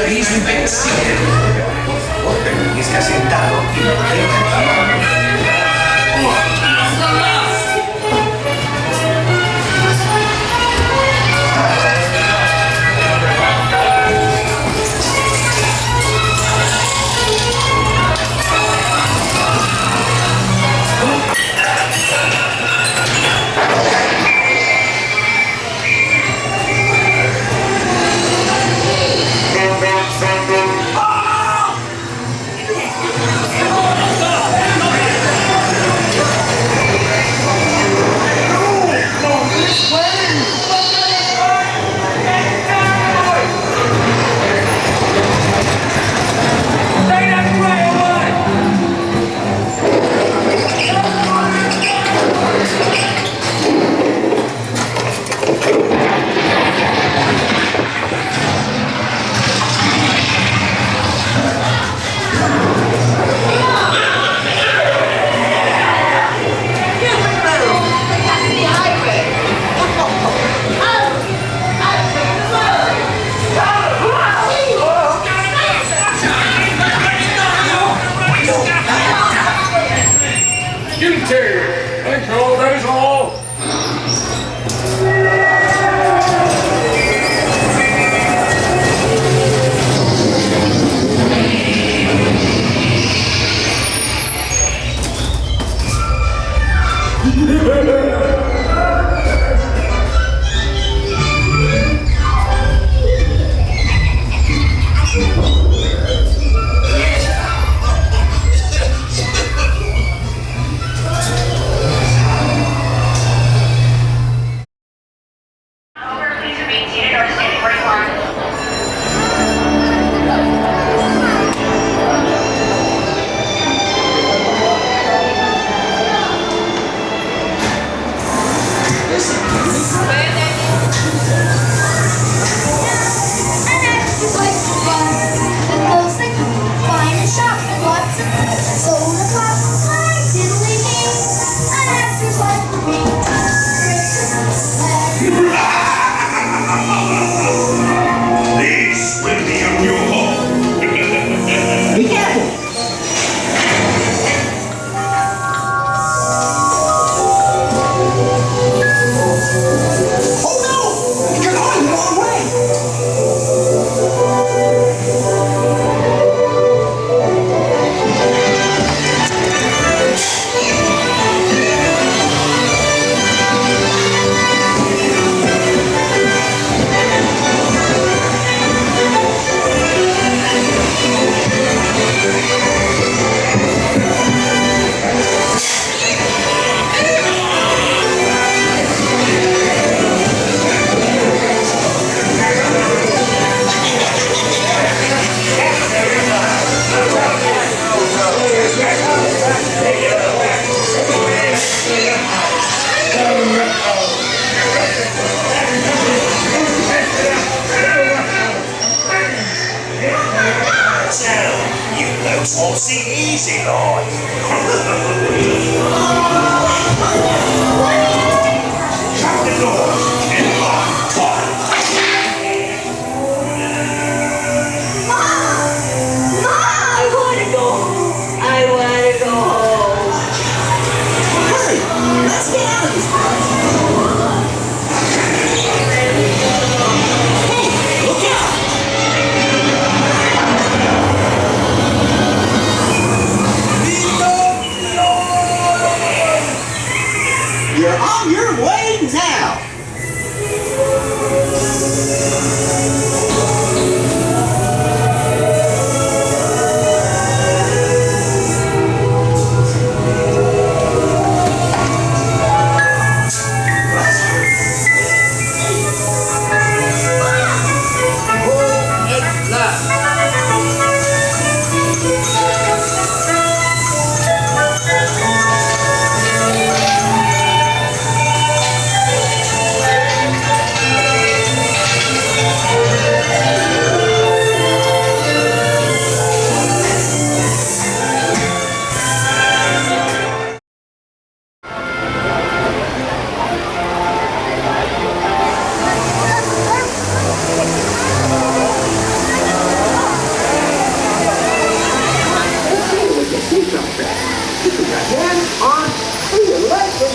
Disney sigue. Te permanezca sentado y mantente.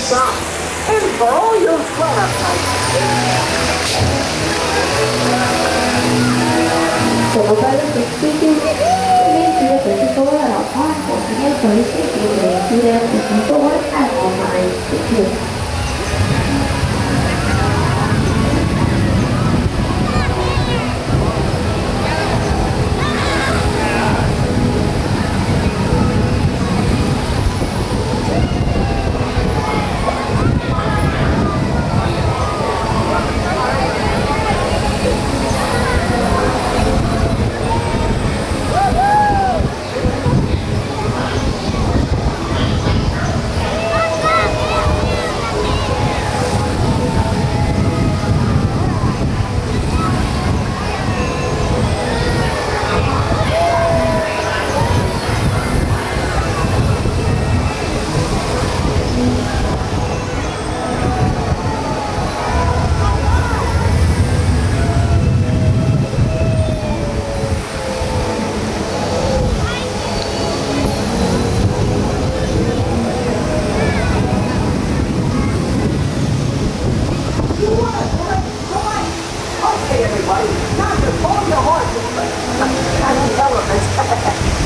inside. And for all your grown-up Several benefits speaking, remain to the 34 at all times, walking in place, remain to them 54 at all times, secure.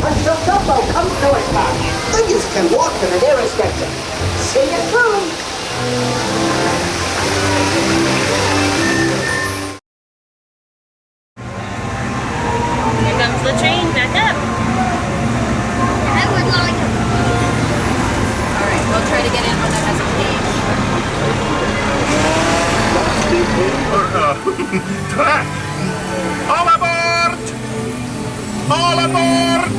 Until Dumbo comes to us back. Figures can walk to the nearest exit. See you soon. Here comes the train, back up. I would like it. Alright, we'll try to get in one that has a Track! All aboard! All aboard!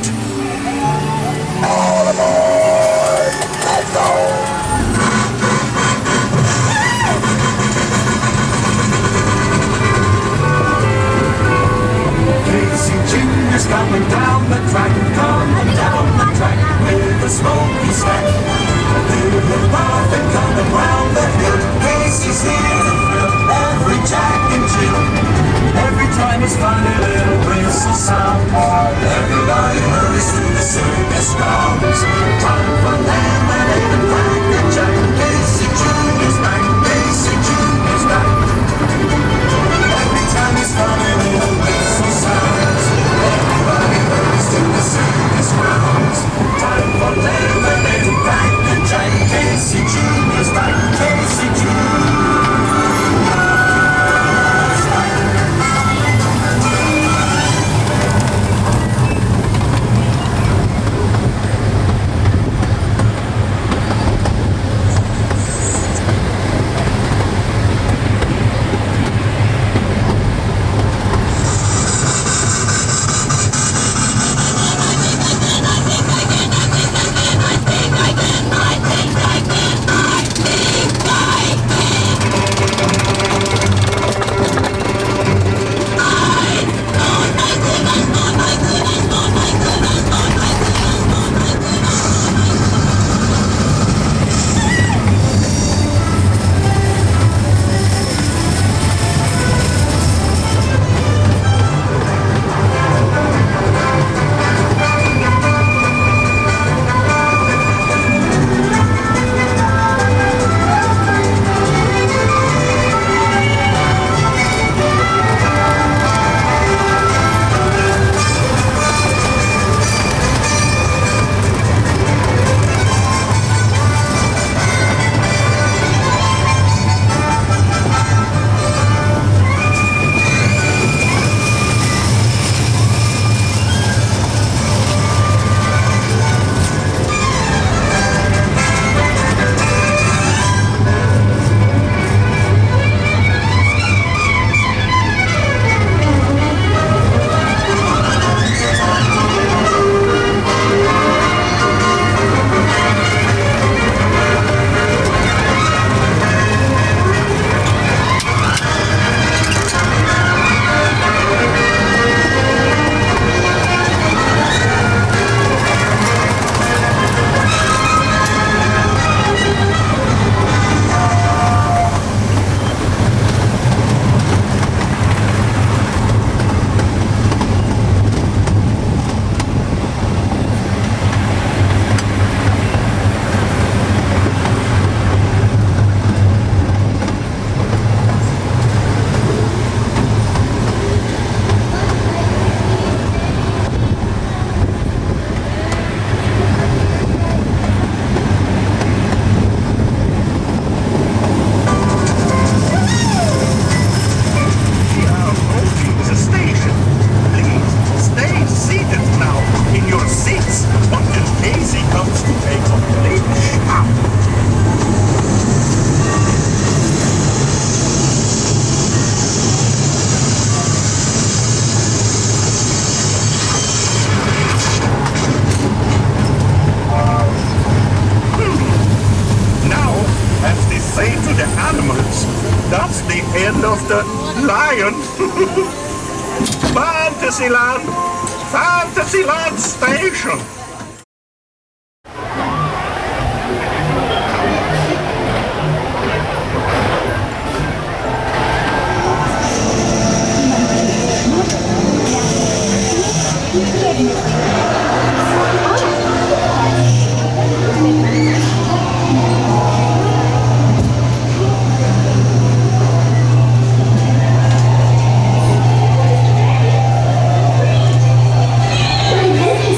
All aboard! Let's go! Casey Jr.'s coming down the track, coming down the track with a smoky stack. Little Marvin coming round the hill. Casey's here to thrill every Jack and Jill. Every time his funny little whistle sounds, everybody hurries to the circus grounds. say to the animals, that's the end of the lion. Fantasyland! Fantasyland Station!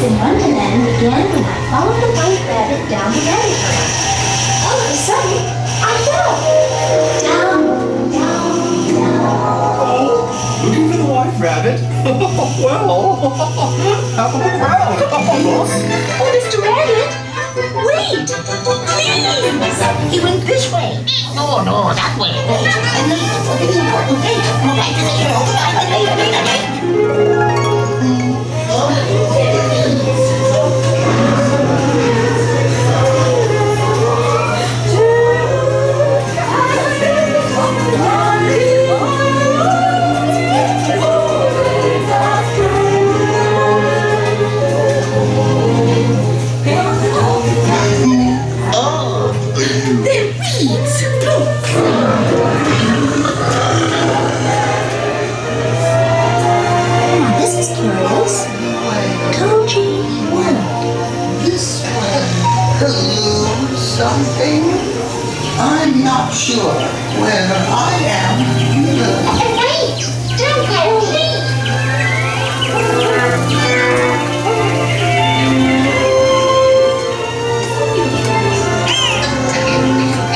In Wonderland began when I followed the white rabbit down the rabbit trail. All of a sudden, I fell. Down. Oh, looking for the white rabbit? Well, half of the crowd. Oh, Mr. Rabbit, wait! Please! He went this way. No, that way. I need to forget the important thing. Go back to the hero. Something? I'm not sure whether I am either. Wait! Don't go, please!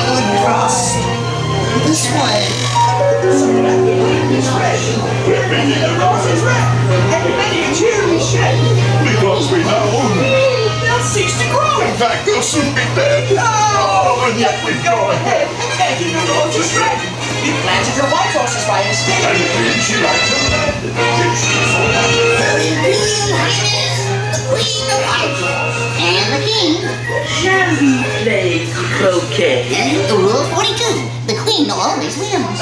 Good trust. This way. We're making the roses red. Everybody cheerily shake. Because we know. They'll cease to grow. In fact, they'll soon be dead. Oh, and yet we go ahead making the roses red. You planted your white roses by mistake. And it means she likes them red. Very real highness, the Queen of White and the King. Shall we play croquet? Rule 42, the Queen always wins.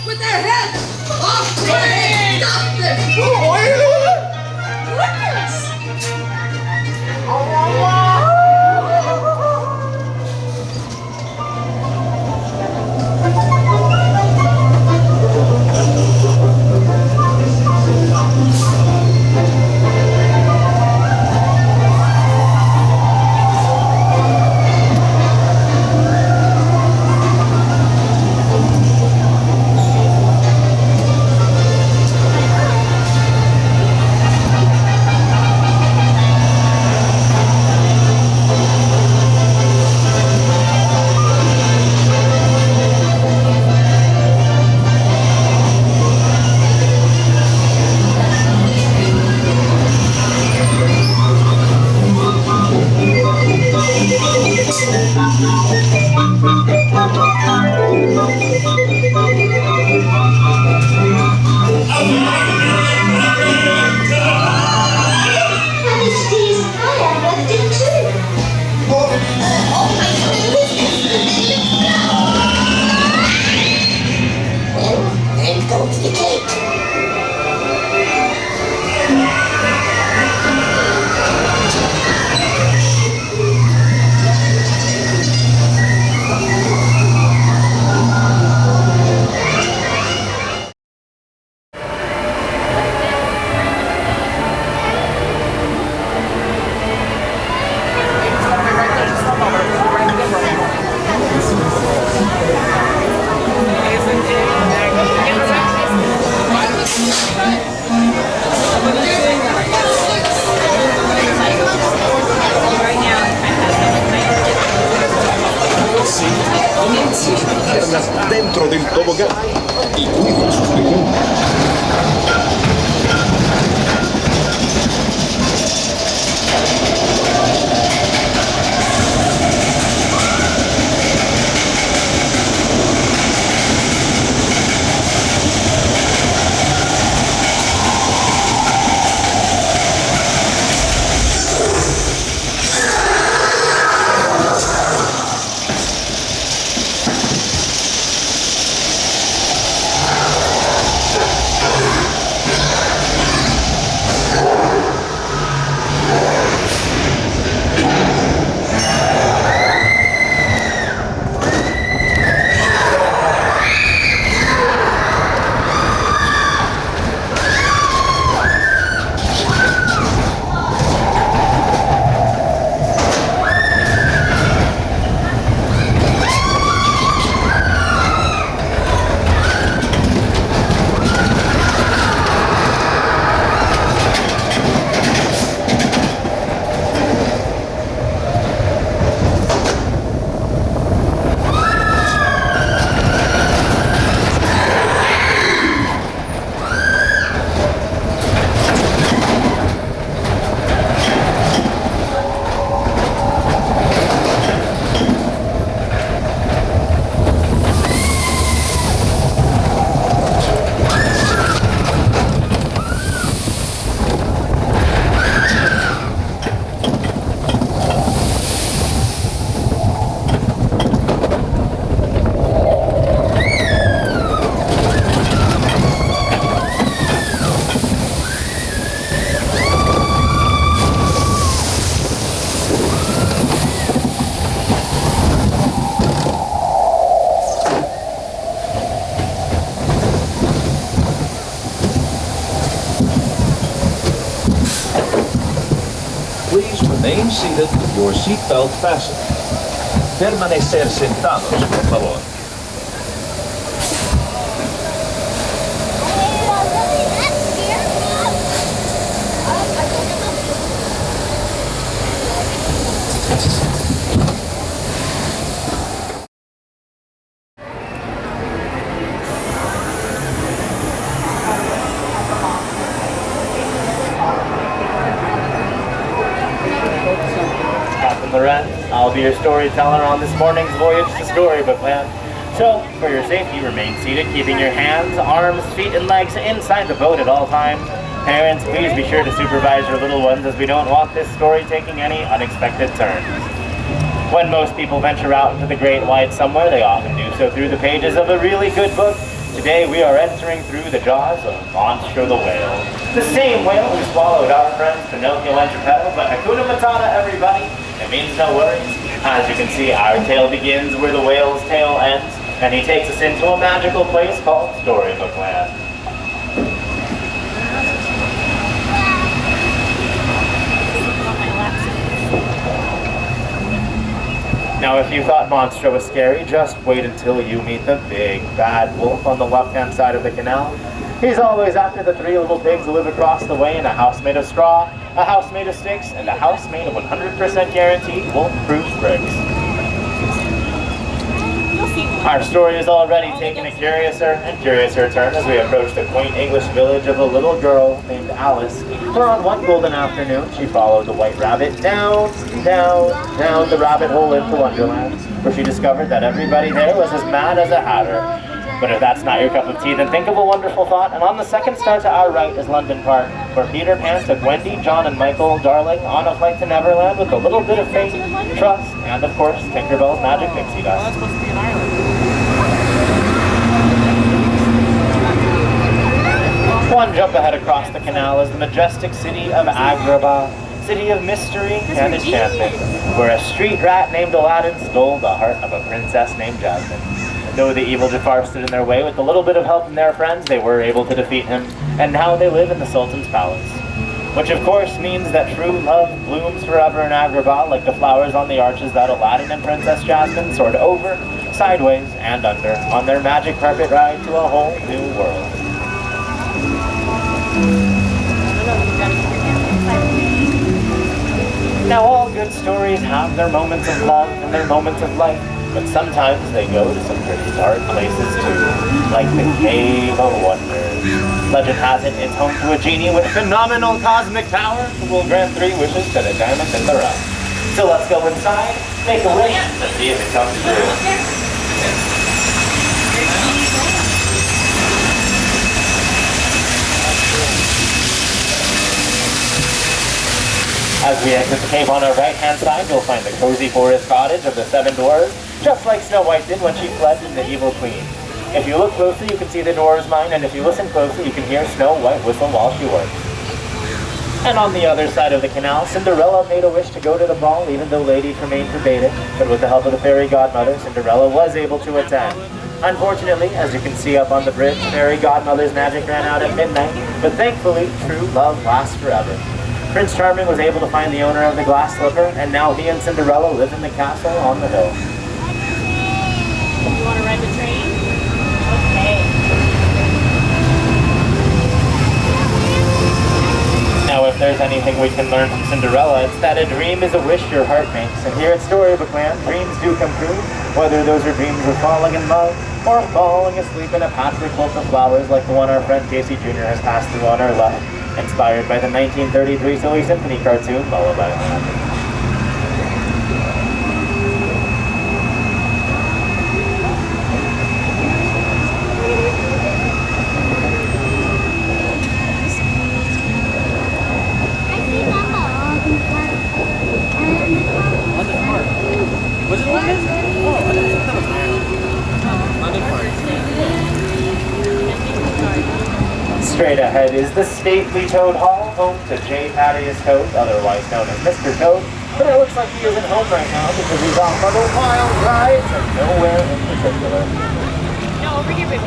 With their heads! Off! Stop them! Remain seated with your seatbelt fastened. Permanecer sentados, por favor. I'll be your storyteller on this morning's voyage to Storybook Land. So, for your safety, remain seated, keeping your hands, arms, feet, and legs inside the boat at all times. Parents, please be sure to supervise your little ones, as we don't want this story taking any unexpected turns. When most people venture out into the great wide somewhere, they often do so through the pages of a really good book. Today we are entering through the jaws of Monster the Whale. The same whale who swallowed our friends Pinocchio and Geppetto, but Hakuna Matata, everybody. It means no worries. As you can see, our tale begins where the whale's tail ends, and he takes us into a magical place called Storybook Land. Now, if you thought Monstro was scary, just wait until you meet the big bad wolf on the left-hand side of the canal. He's always after the three little pigs who live across the way in a house made of straw, a house made of sticks, and a house made of 100% guaranteed wolf-proof bricks. Our story is already taking a curiouser and curiouser turn as we approach the quaint English village of a little girl named Alice, where on one golden afternoon she followed the white rabbit down the rabbit hole into Wonderland, where she discovered that everybody there was as mad as a hatter. But if that's not your cup of tea, then think of a wonderful thought, and on the second star to our right is London Park, where Peter Pan took Wendy, John, and Michael, darling, on a flight to Neverland with a little bit of faith, trust, and of course, Tinkerbell's magic pixie dust. One jump ahead across the canal is the majestic city of Agrabah, city of mystery and enchantment, where a street rat named Aladdin stole the heart of a princess named Jasmine. Though the evil Jafar stood in their way, with a little bit of help from their friends, they were able to defeat him, and now they live in the Sultan's palace. Which of course means that true love blooms forever in Agrabah, like the flowers on the arches that Aladdin and Princess Jasmine soared over, sideways, and under, on their magic carpet ride to a whole new world. Now all good stories have their moments of love and their moments of light, but sometimes they go to some pretty dark places too, like the Cave of Wonders. Legend has it it's home to a genie with phenomenal cosmic power who will grant 3 wishes to the diamond in the rough. So let's go inside, make a wish, and see if it comes true. As we exit the cave on our right-hand side, you'll find the cozy forest cottage of the 7 dwarves, just like Snow White did when she fled from the evil queen. If you look closely, you can see the dwarves' mine, and if you listen closely, you can hear Snow White whistle while she works. And on the other side of the canal, Cinderella made a wish to go to the ball, even though Lady Tremaine forbade it, but with the help of the fairy godmother, Cinderella was able to attend. Unfortunately, as you can see up on the bridge, fairy godmother's magic ran out at midnight, but thankfully, true love lasts forever. Prince Charming was able to find the owner of the glass slipper, and now he and Cinderella live in the castle on the hill. You want to ride the train? Okay. Now, if there's anything we can learn from Cinderella, it's that a dream is a wish your heart makes. And here at Storybook Land, dreams do come true, whether those are dreams of falling in love, or falling asleep in a patchwork quilt of flowers like the one our friend Casey Jr. has passed through on our left, inspired by the 1933 Silly Symphony cartoon, Lullaby Land. Was it London? Oh, I didn't think that was London Park. Straight ahead is the stately Toad Hall, home to J. Thaddeus Toad, otherwise known as Mr. Toad. But it looks like he isn't home right now because he's off on a wild ride and nowhere in particular. No,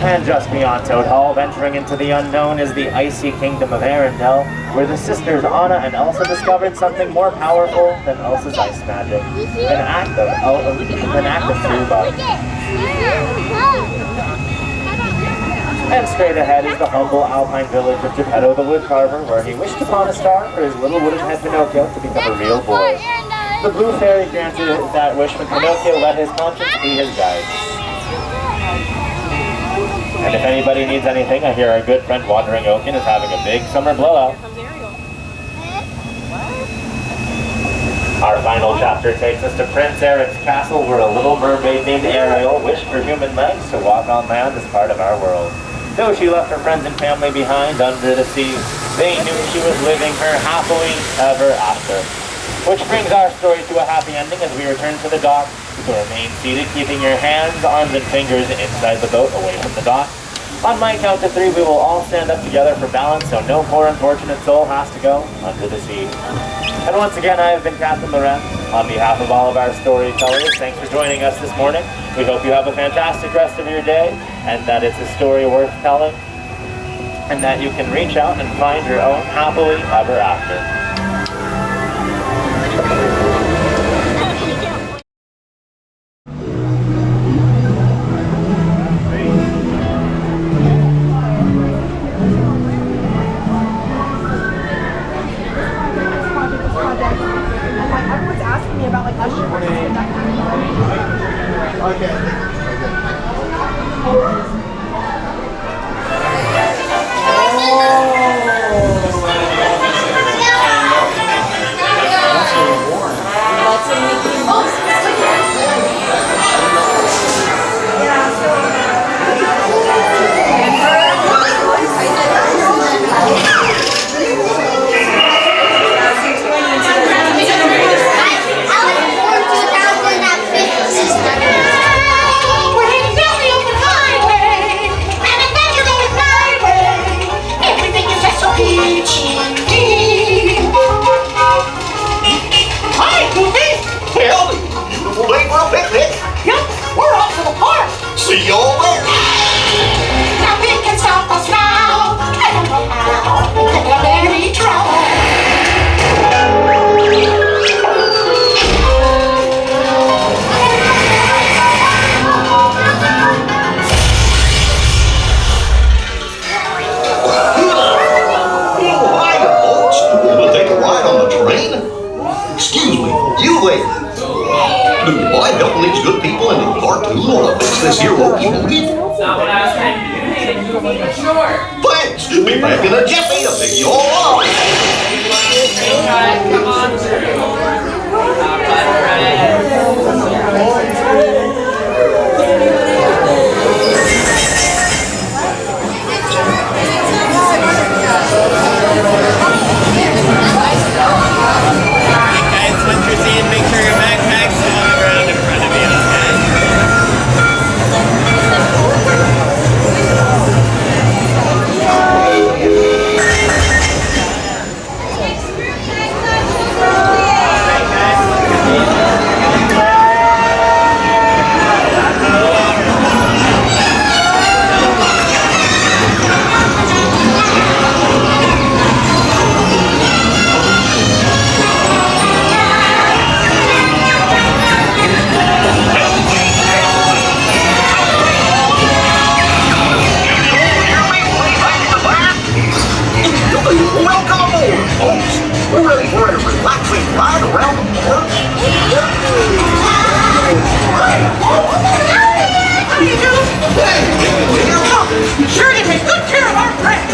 And just beyond Toad Hall, venturing into the unknown, is the icy kingdom of Arendelle, where the sisters Anna and Elsa discovered something more powerful than Elsa's ice magic, an act of true love. And straight ahead is the humble alpine village of Geppetto the Woodcarver, where he wished upon a star for his little wooden head Pinocchio to become a real boy. The blue fairy granted that wish when Pinocchio let his conscience be his guide. And if anybody needs anything, I hear our good friend Wandering Oaken is having a big summer blowout. Our final chapter takes us to Prince Eric's castle, where a little mermaid named Ariel wished for human legs to walk on land as part of our world. Though she left her friends and family behind under the sea, they knew she was living her happily ever after. Which brings our story to a happy ending as we return to the dock. So remain seated, keeping your hands, arms, and fingers inside the boat, away from the dock. On my count to 3, we will all stand up together for balance, so no poor unfortunate soul has to go under the sea. And once again, I have been Captain Loren. On behalf of all of our storytellers, thanks for joining us this morning. We hope you have a fantastic rest of your day, and that it's a story worth telling, and that you can reach out and find your own happily ever after. Thanks! Be back in a jiffy to pick you all up! Come on through. Guys, once you're seeing, make sure your backpack's on the ground in front of you, sure you take good care of our friends.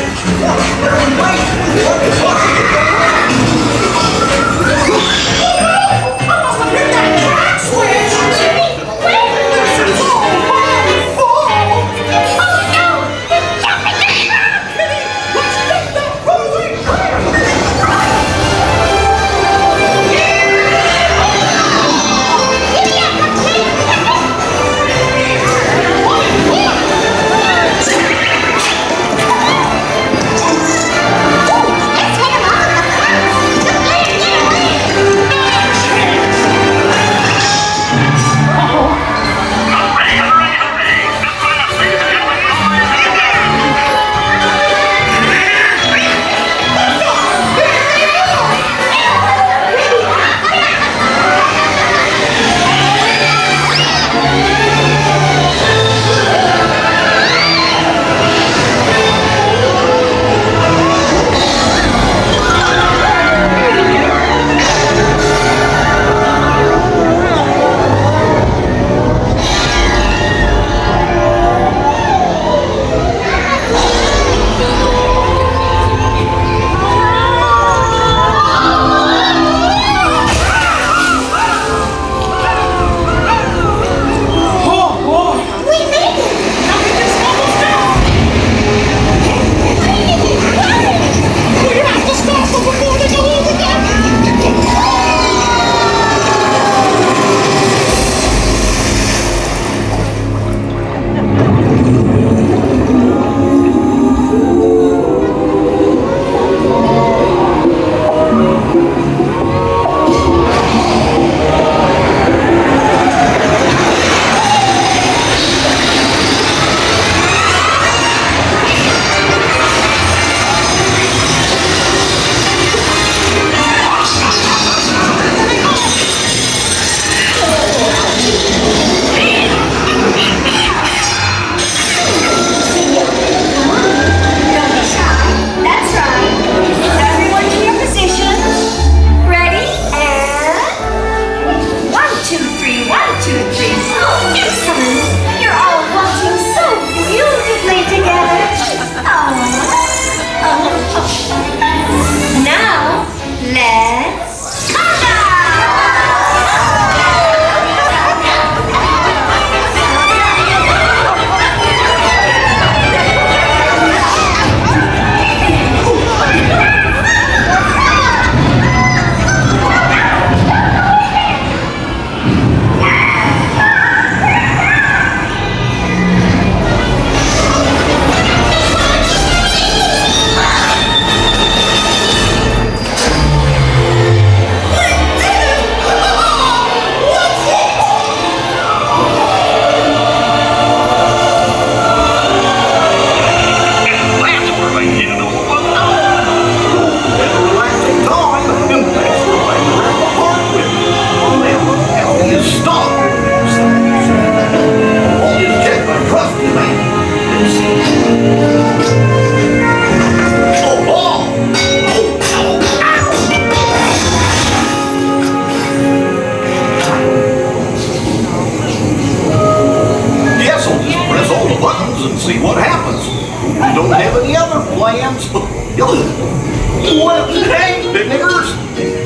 Well, hey, big niggers.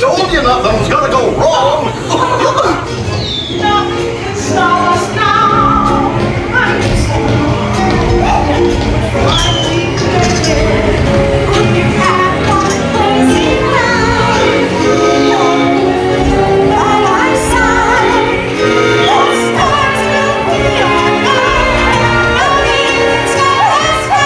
Told you nothing was gonna go wrong. Nothing can stop us now. I just could you have one crazy night? By my side, the stars will be our guide. Nothing can stop us now.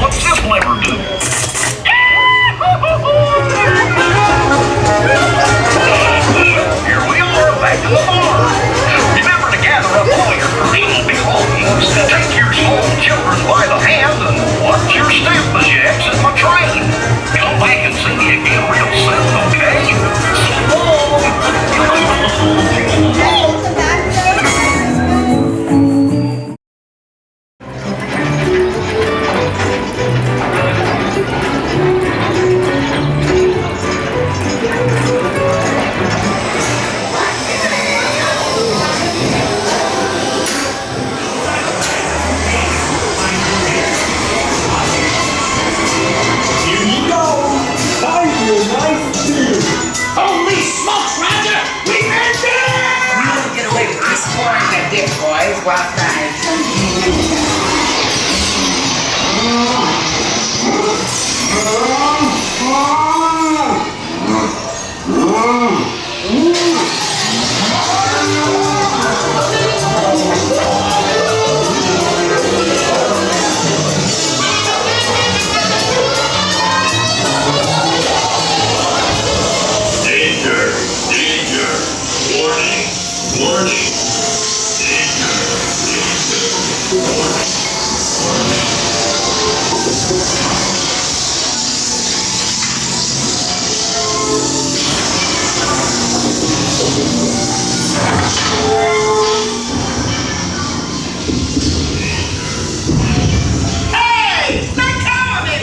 What's this lever do? Here we are, back to the bar. Remember to gather up all your personal belongings, take your small children by the hand, and watch your step as you exit my train. Come back and see me again real soon, okay? So long! Holy smokes, Roger! We made it! We'll get away with this pouring the dip, boys, while Danger! Danger! Warning! Warning! Danger! Danger! Warning! Hey! They're coming!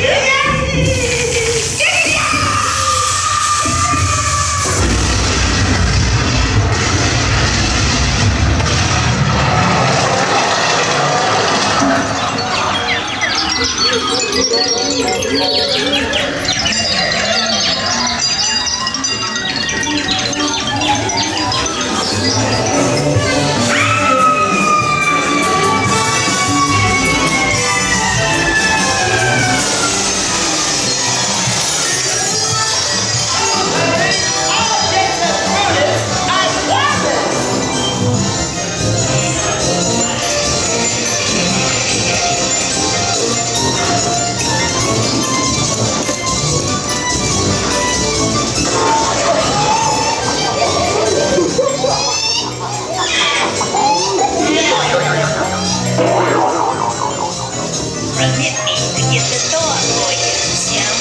Permit me to get the door for you, Jim.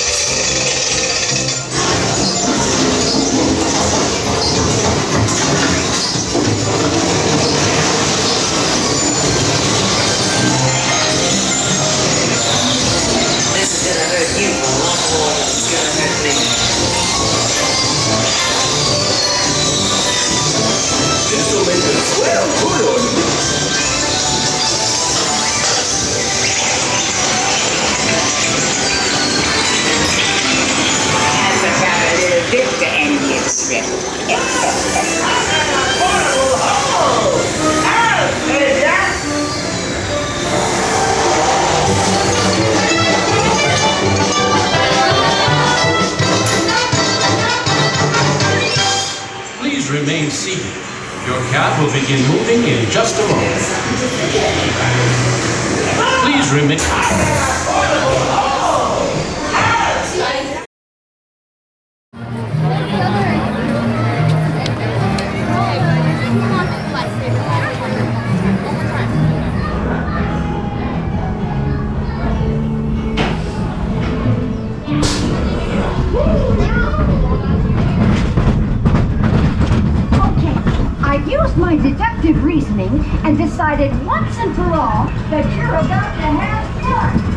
this is gonna hurt you a lot more than it's gonna hurt me. This'll make a swell put on you. I've got a little bit to end this trip. Please remain seated. Your cab will begin moving in just a moment. Please remain. deductive reasoning and decided once and for all that you're about to have fun.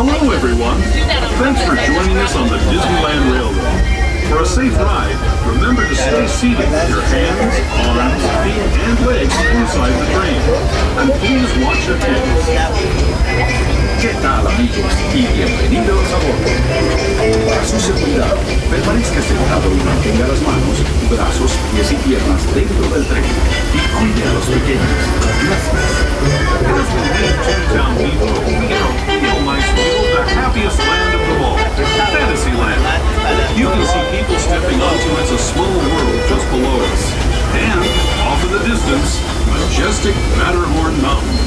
Hello everyone! Thanks for joining us on the Disneyland Railroad. For a safe ride, remember to stay seated with your hands, arms, feet, and legs inside the train. And please watch your kids. ¿Qué tal, amigos? Y bienvenidos a bordo. Para su seguridad, permanezca sentado y mantenga las manos, brazos, pies y piernas dentro del tren. Y cuide a los pequeños. Gracias. As we leave Toontown Depot, we feel nice view of the happiest land of them all, Fantasyland. You can see people stepping onto It's a Small World just below us. And, off in the distance, majestic Matterhorn Mountain.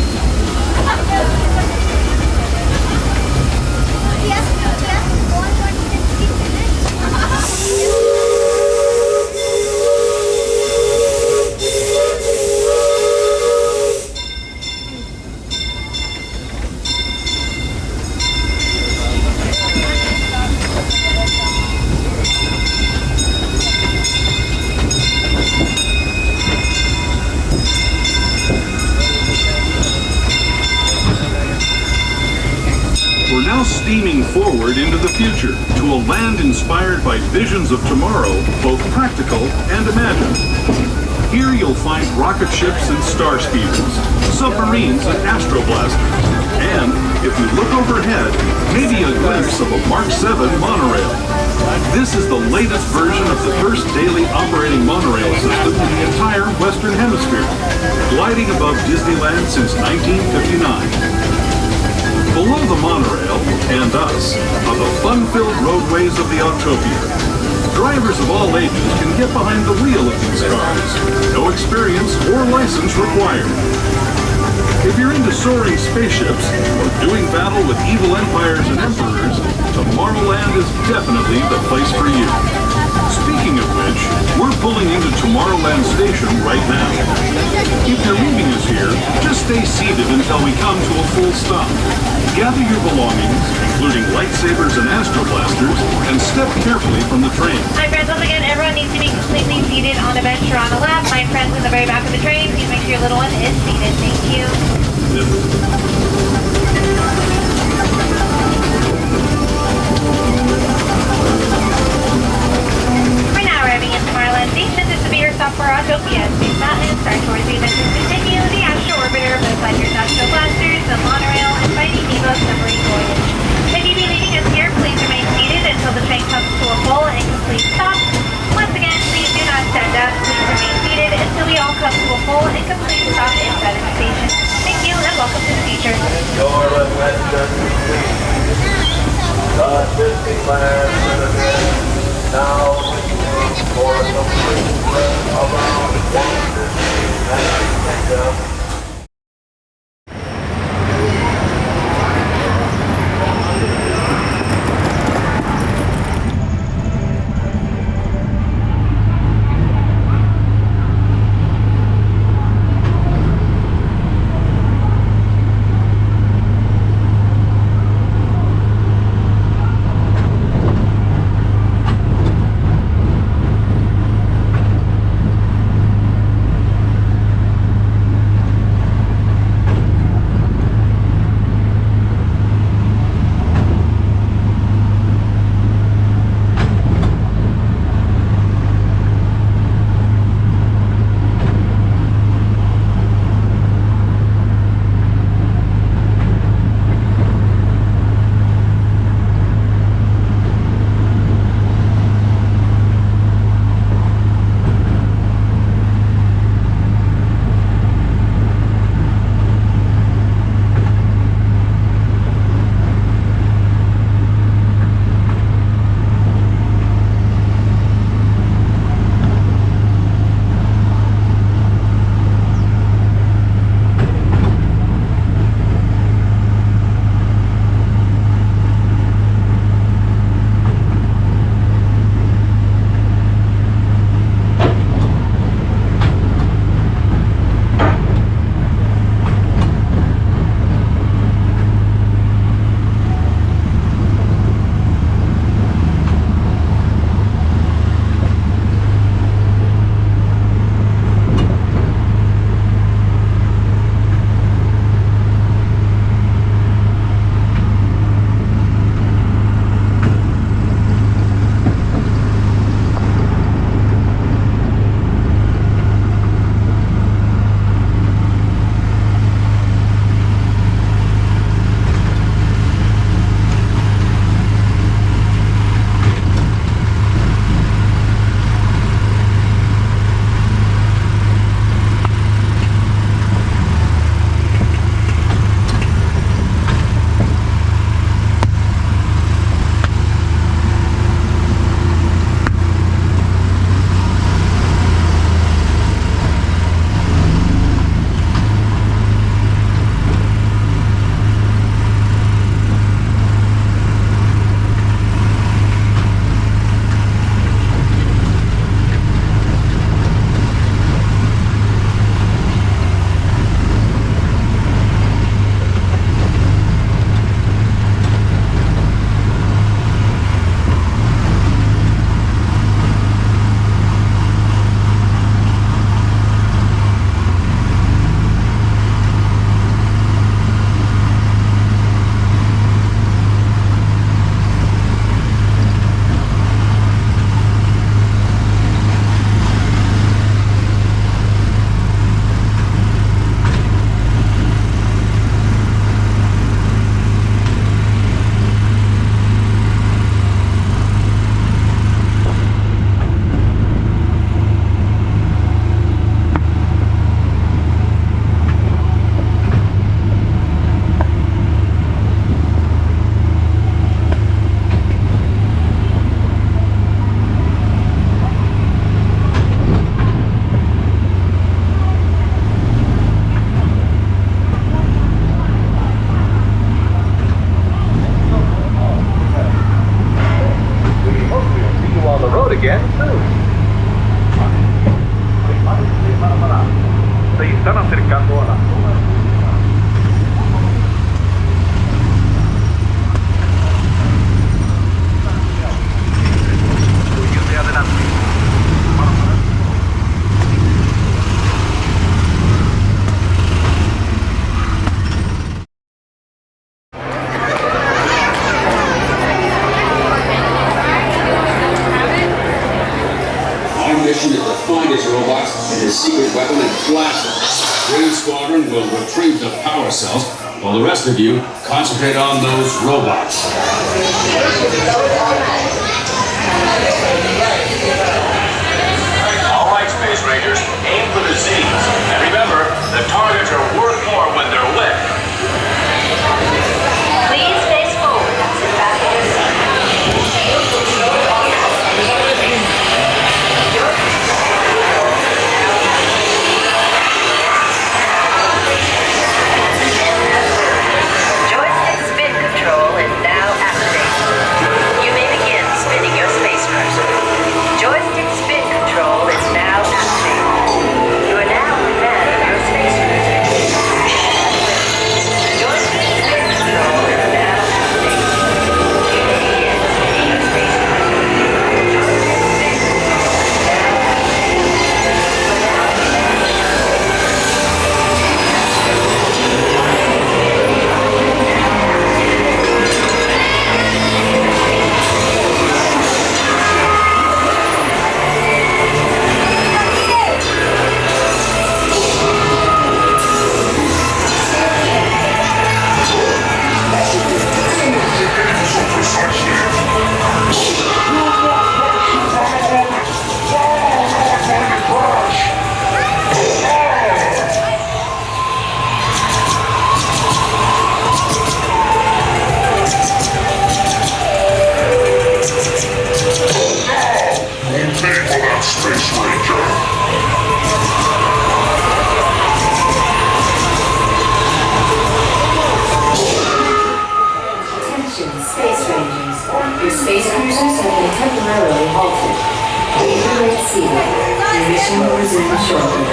We're now steaming forward into the future to a land inspired by visions of tomorrow, both practical and imagined. Here you'll find rocket ships and star speeders, submarines and Astro blasters, and, if you look overhead, maybe a glimpse of a Mark 7 monorail. This is the latest version of the first daily operating monorail system in the entire Western Hemisphere, gliding above Disneyland since 1959. Below the monorail, and us, are the fun-filled roadways of the Autopia. Drivers of all ages can get behind the wheel of these cars. No experience or license required. If you're into soaring spaceships or doing battle with evil empires and emperors, Tomorrowland is definitely the place for you. Speaking of which, we're pulling into Tomorrowland Station right now. If you're leaving us here, just stay seated until we come to a full stop. Gather your belongings, including lightsabers and Astro blasters, and step carefully from the train. Hi friends, once again, everyone needs to be completely seated on a bench or on a lap. My friends in the very back of the train, please make sure your little one is seated. Thank you. We're now arriving at Tomorrowland Station. This will be your stop for Autopia. Space Mountain, Star Tours, the Adventures Continue, the Astro Orbiter, both Lightyear's Astro Blasters, the Monorail, and Finding Nemo's Submarine Voyage. If you be leaving us here, please remain seated until the train comes to a full and complete stop. Once again, please do not stand up. Please remain seated until we all come to a full and complete stop inside of the station. Thank you and welcome to the future. Your adventure complete. The Disneyland Renegade now for a complete trip around Walt Disney's Magic Kingdom. again, Pooh. Se están acercando a la zona. De adelante. Our mission is to find his robots and his secret weapon and blast them. Green Squadron will retrieve the power cells, while the rest of you concentrate on those robots. All right, Space Rangers, aim for the Z's. And remember, the targets are worth more when they're wet. Please face forward. Sit back in your seat. Joystick spin control is now activated. You may begin spinning your space cruiser. Joystick spin control is now activated. You are now in command of your space cruiser. Joystick spin control is now activated. You may begin spinning your space cruiser. Joystick spin control is now Space Ranger. Attention, Space Rangers. Your space cruisers have been temporarily halted. Please remain seated. Your mission will resume shortly.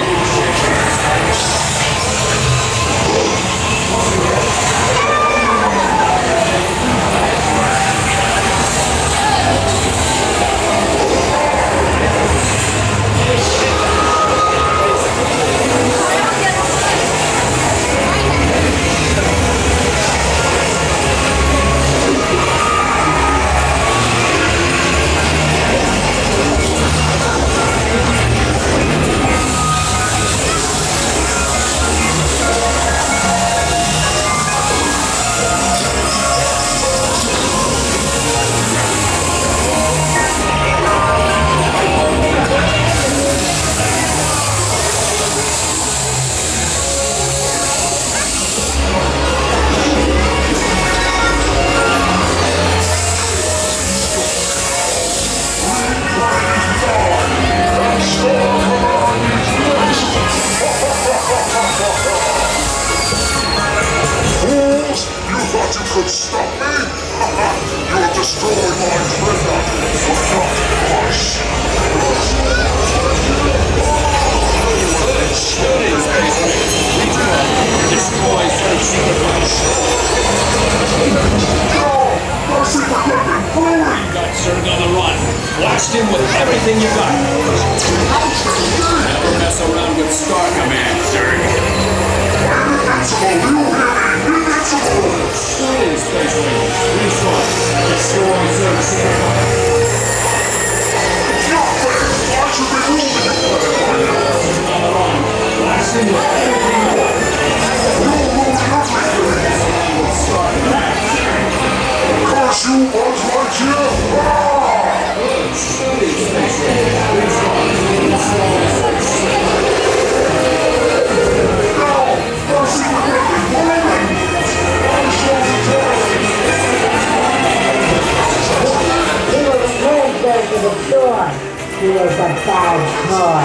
could stop me? You'll destroy my treasure, but not crush. Shooting Space Ranger. Destroy Surge Secret Base. No! My secret weapon! Hurry! You got Surge on the run. Blast him with everything you got. Never mess around with Star Command, Surge. Invincible! You hear me? Invincible! Shooting Space Ranger. Restore. Destroy Surge Secret Base. Not fair! Why should we move it? On the run. Blast him with everything you got. You're moving everything! With Star Command. Curse you, Buzz Lightyear! Good. Shooting Space Ranger. Restore. My secret weapon! Hurry! I'm showing terrorists! He will return those to the door. He is a bad boy.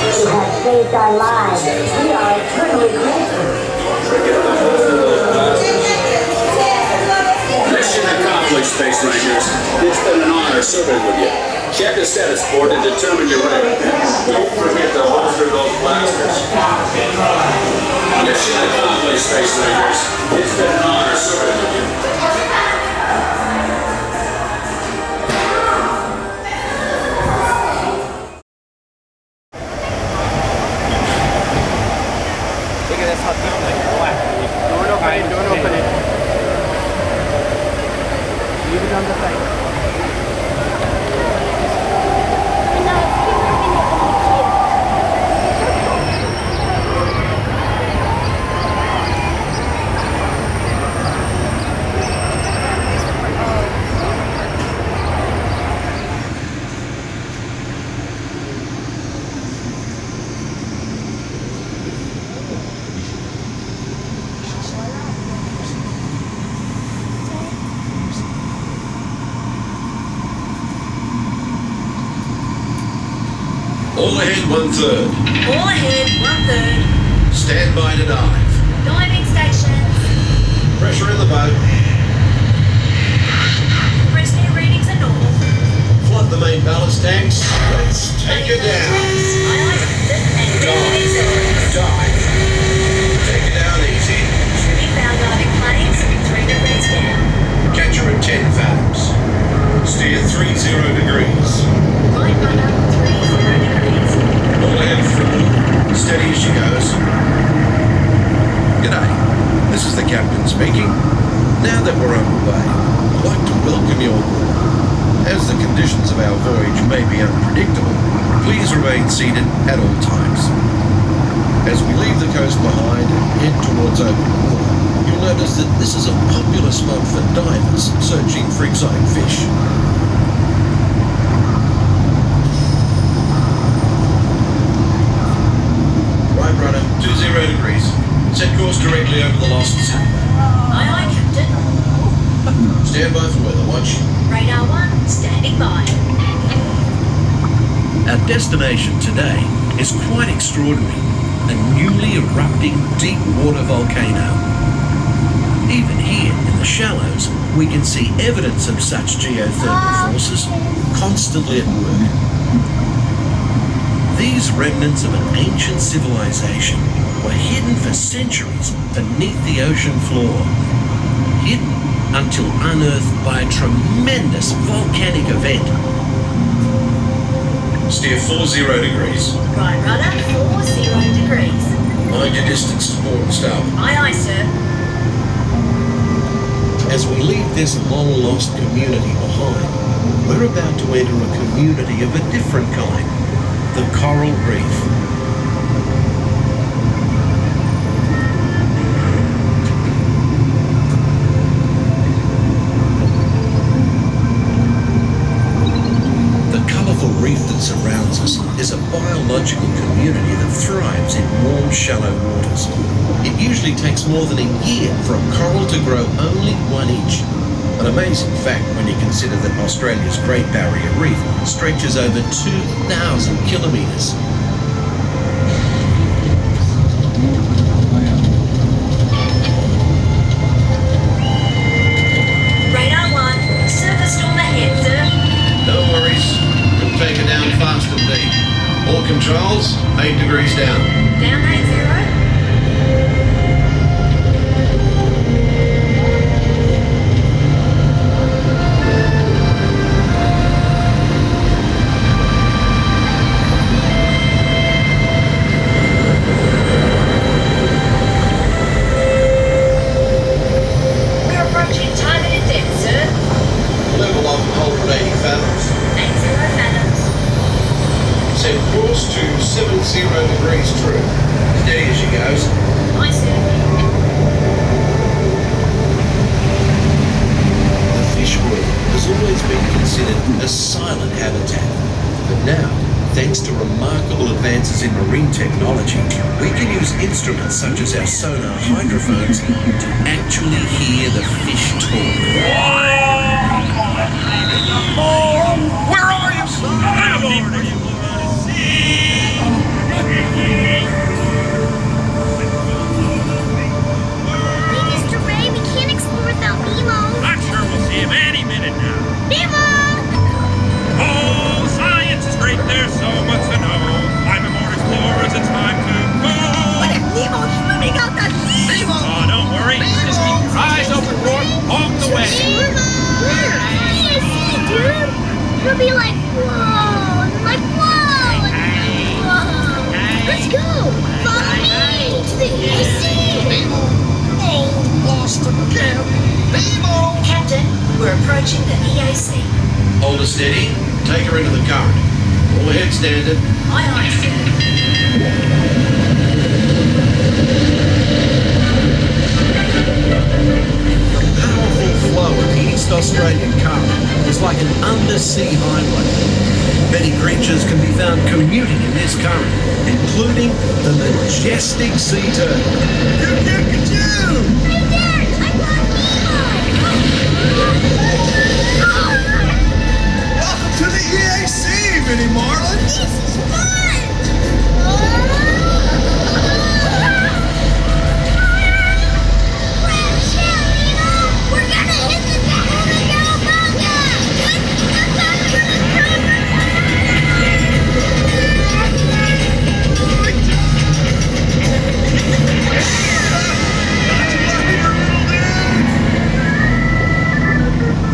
You have saved our lives. We are eternally grateful. This survey with you. Check the status board and determine your rank. Don't forget to holster those blasters. Mission accomplished, Space Rangers. It's been an honor serving with you. All ahead, 1/3. All ahead, 1/3. Stand by to dive. Diving stations. Pressure in the boat. Pressure readings are normal. Flood the main ballast tanks. Let's take it down. Dive. Take it down easy. Trimming bow diving planes, 3 degrees down. Catch her at 10 fathoms. Steer 30 degrees. Line runner, 30 degrees. All ahead through. Steady as she goes. G'day. This is the captain speaking. Now that we're underway, I'd like to welcome you all. As the conditions of our voyage may be unpredictable, please remain seated at all times. As we leave the coast behind and head towards open water, you'll notice that this is a popular spot for divers searching for exotic fish. Right rudder, 20 degrees. Set course directly over the lost sea. Aye, aye, Captain. Stand by for weather watch. Radar 1, standing by. Our destination today is quite extraordinary. A newly erupting deep water volcano. Even here in the shallows, we can see evidence of such geothermal forces constantly at work. These remnants of an ancient civilization were hidden for centuries beneath the ocean floor. Hidden until unearthed by a tremendous volcanic event. Steer 40 degrees. Right rudder, 40 degrees. Mind your distance to port and starboard. Aye, aye, sir. As we leave this long-lost community behind, we're about to enter a community of a different kind, the coral reef. Reef that surrounds us is a biological community that thrives in warm, shallow waters. It usually takes more than a year for a coral to grow only 1 inch. An amazing fact when you consider that Australia's Great Barrier Reef stretches over 2,000 kilometres. Radar 1, surface storm ahead, sir. No worries. Take it down fast and deep. All controls, 8 degrees down. Down 80. We're approaching targeted depth, sir. Level off and hold at 80 fathoms. 80 fathoms. Set course to 70 degrees true. Steady as she goes. Aye, sir. The fish world has always been considered a silent habitat. But now, thanks to remarkable advances in marine technology, we can use instruments such as our sonar hydrophones to actually hear the fish talk. Oh, where are you, son? Mr. Ray, we can't explore without Nemo. I'm sure we'll see him any minute now. Nemo! there's so much to know. I'm a more explorer, it's time to go. What if Nemo's swimming out that sea? Oh, don't worry. Just keep your eyes open for it along the way. Where? Dude. It'll be like, whoa, and like, whoa, and whoa. Let's go. Follow me to the U.S.A. Nemo. Oh, lost again. Nemo. Captain, we're approaching the EAC. Hold her steady. Take her into the current. All ahead, standard. Aye, aye, sir. Powerful flow of East Australian current is like an undersea highway. Many creatures can be found commuting in this current, including the majestic sea turtle. Hey, Dad, I got Welcome to the EAC, Minnie Marlin. This is fun. We're gonna hit the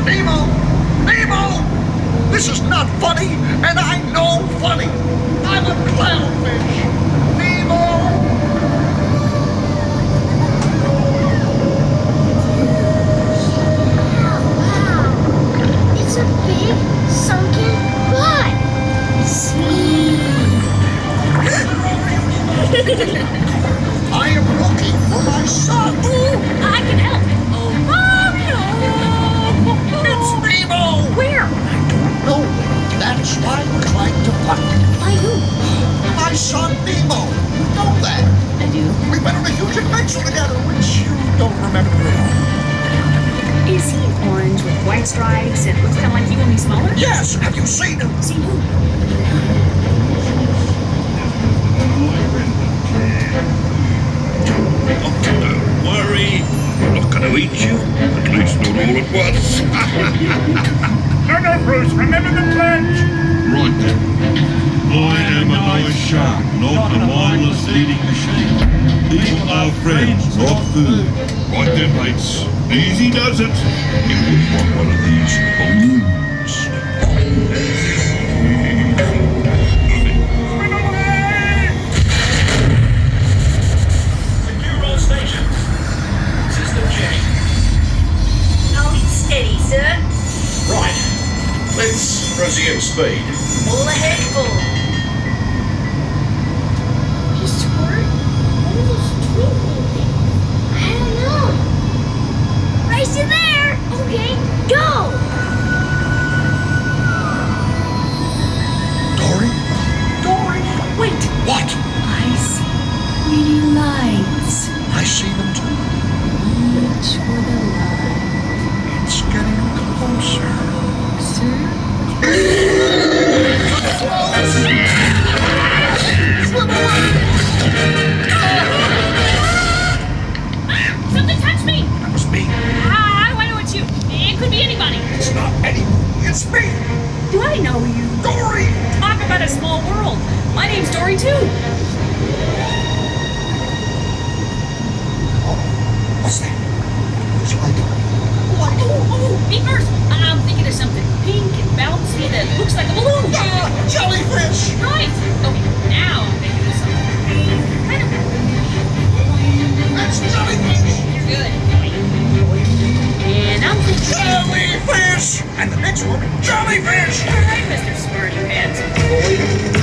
Nemo! Nemo! This is not funny, and I know funny. I'm a clownfish. Nemo! It's a big, sunken butt. Sweet. I am looking for my son. Ooh, I can help. Oh, no. It's Nemo! Where? I don't know. That's why we're trying to find him. By who? My son Nemo. You know that. I do. We went on a huge adventure together, which you don't remember at all. Is he orange with white stripes and looks kind of like you, only smaller? Yes, have you seen him? Seen who? Don't worry. We're not going to eat you. At least not all at once. No, Bruce, remember the pledge. Right then. I am a nice shark, not a mindless eating machine. Eat our friends, not food. Right then, mates. Easy does it. You wouldn't want one of these balloons. Secure all stations. System check. Hold it steady, sir. Right. Let's resume speed. All ahead full. His squirt? What are those twinkling things? I don't know. Race you there. Okay, go. Dory? Dory? Wait. What? I see pretty lights. I see them too. Reach for the light. It's getting closer. Something touched me! That was me. How do I know it's you? It could be anybody. It's not anyone. It's me. Do I know you? Dory! Talk about a small world. My name's Dory too. What's that? It's like Oh, me first. I'm thinking of something pink and bouncy that looks like a balloon. jellyfish! Right. Okay, now I'm thinking of something kind of That's jellyfish! good. And I'm thinking Jellyfish! And the next one, jellyfish! all right, Mr. Smart Pants.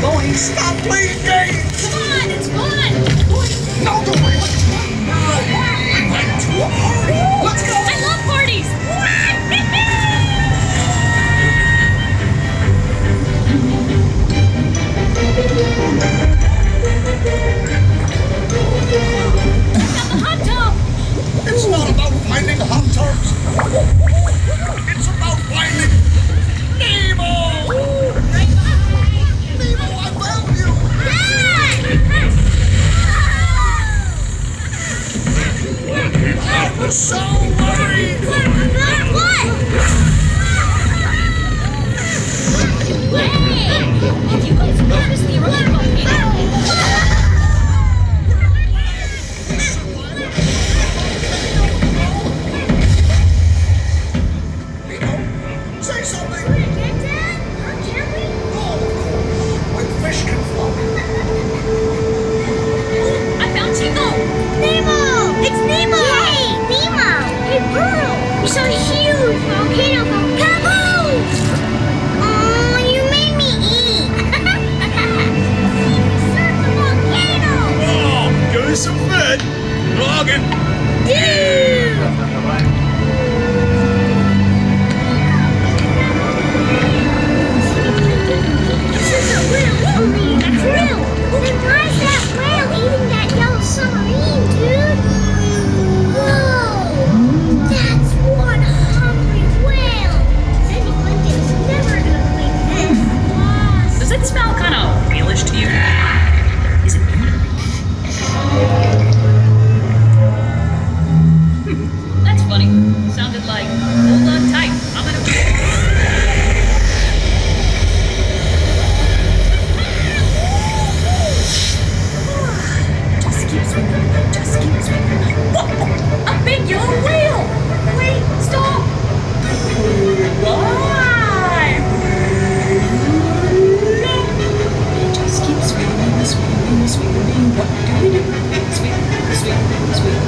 Boy, Stop playing games! come on, it's fun. Boy. No, Dory! We went to a party! Let's go! I love parties. Hot tub. It's not about finding hot tubs. It's about finding Nemo! Nemo, I found you! I was so worried! There's a huge volcano go kaboom! Oh, you made me eat. Surf the volcano! Oh, give me some food. Logging. This isn't real movie, that's real. Then why's that whale eating that yellow submarine, dude? Whoa! That's one hungry whale! Anyone is never gonna believe this. Does it smell kind of whalish to you? Is it That's funny. Sounded like, hold on tight. I'm gonna. Just keep swimming. Just keep swimming. Whoa! A big yellow whale! Wait, stop! Why? Just keep swimming, swimming, swimming. What do we do? Swim, swim, swim.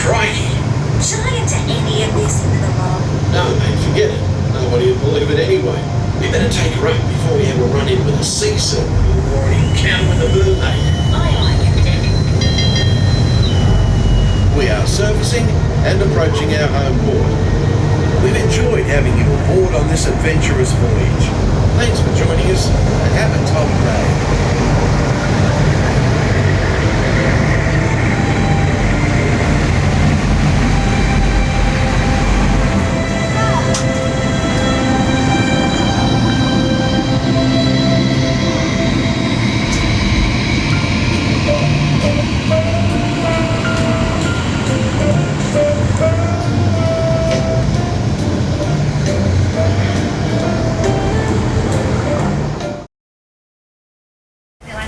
Crikey! Should I enter any of this into the log? No, mate, forget it. Nobody would believe it anyway. We better take her up before we ever run in with a sea serpent or an encounter with a mermaid. Aye, Captain. We are surfacing and approaching our home port. We've enjoyed having you aboard on this adventurous voyage. Thanks for joining us and have a top day.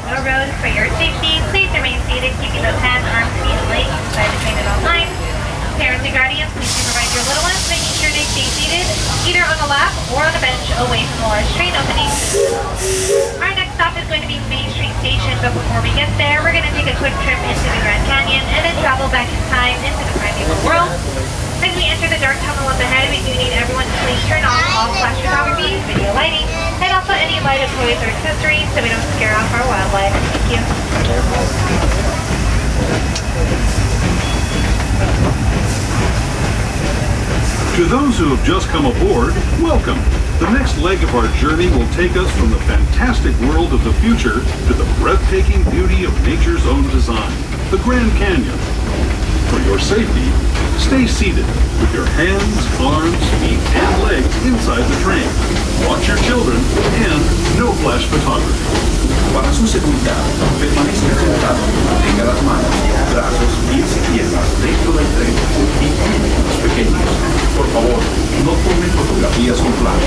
Railroad, for your safety, please remain seated, keeping those hands, arms, feet, and legs inside the train at all times. Parents and guardians, please supervise your little ones, making sure they stay seated, either on a lap or on a bench away from the large train opening. Our next stop is going to be Main Street Station, but before we get there, we're going to take a quick trip into the Grand Canyon and then travel back in time into the primeval world. As we enter the dark tunnel up ahead, we do need everyone to please turn off all flash photography, video lighting, and also any lighted toys or accessories so we don't scare off our wildlife. Thank you. To those who have just come aboard, welcome. The next leg of our journey will take us from the fantastic world of the future to the breathtaking beauty of nature's own design, the Grand Canyon. For your safety, stay seated with your hands, arms, feet, and legs inside the train. Watch your children and no flash photography. Para su seguridad, permanezca sentado y mantenga las manos, brazos, pies y piernas dentro del tren y niños pequeños. Por favor, no tomen fotografías con flash.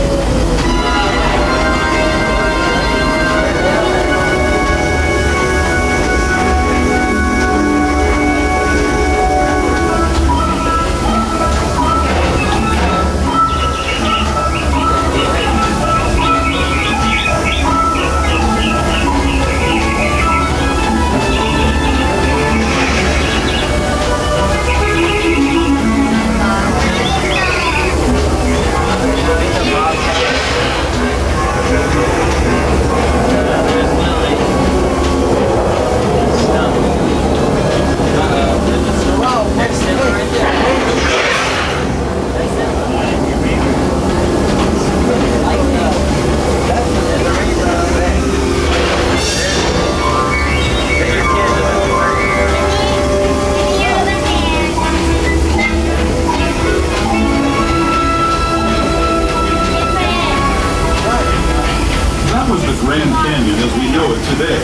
Grand Canyon as we know it today.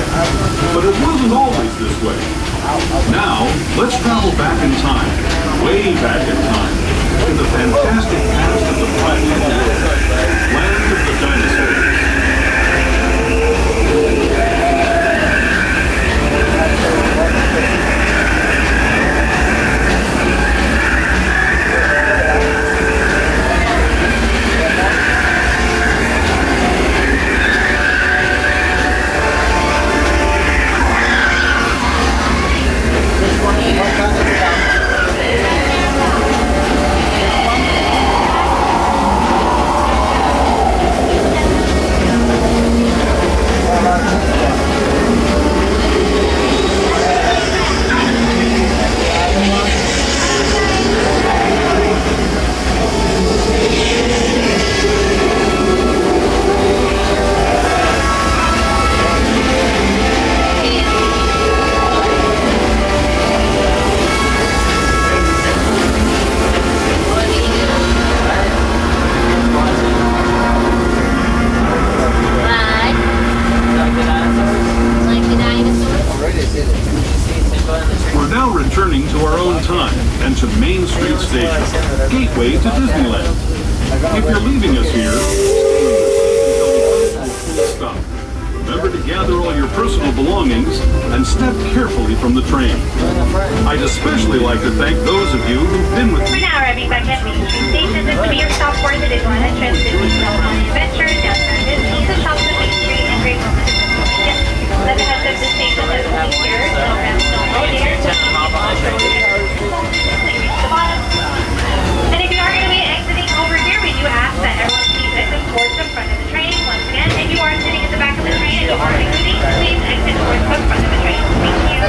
But it wasn't always this way. Now, let's travel back in time, way back in time, to the fantastic past of the primeval world, land of the dinosaurs. attention Main Street Station, gateway to Disneyland. If you're leaving us here, stop. Remember to gather all your personal belongings and step carefully from the train. I'd especially like to thank those of you who've been with me. We're now arriving back at Main Street Station. This will be your stop for the Disneyland entrance. Disneyland Adventure, downtown Disney, the shops of Main Street, and great moments of Disney. Let the heads of the station is here. So that's not right here. Please reach the bottom. And if you are going to be exiting over here, we do ask that everyone please exit towards the front of the train. Once again, if you are sitting at the back of the train and you are exiting, please exit towards the front of the train. Thank you.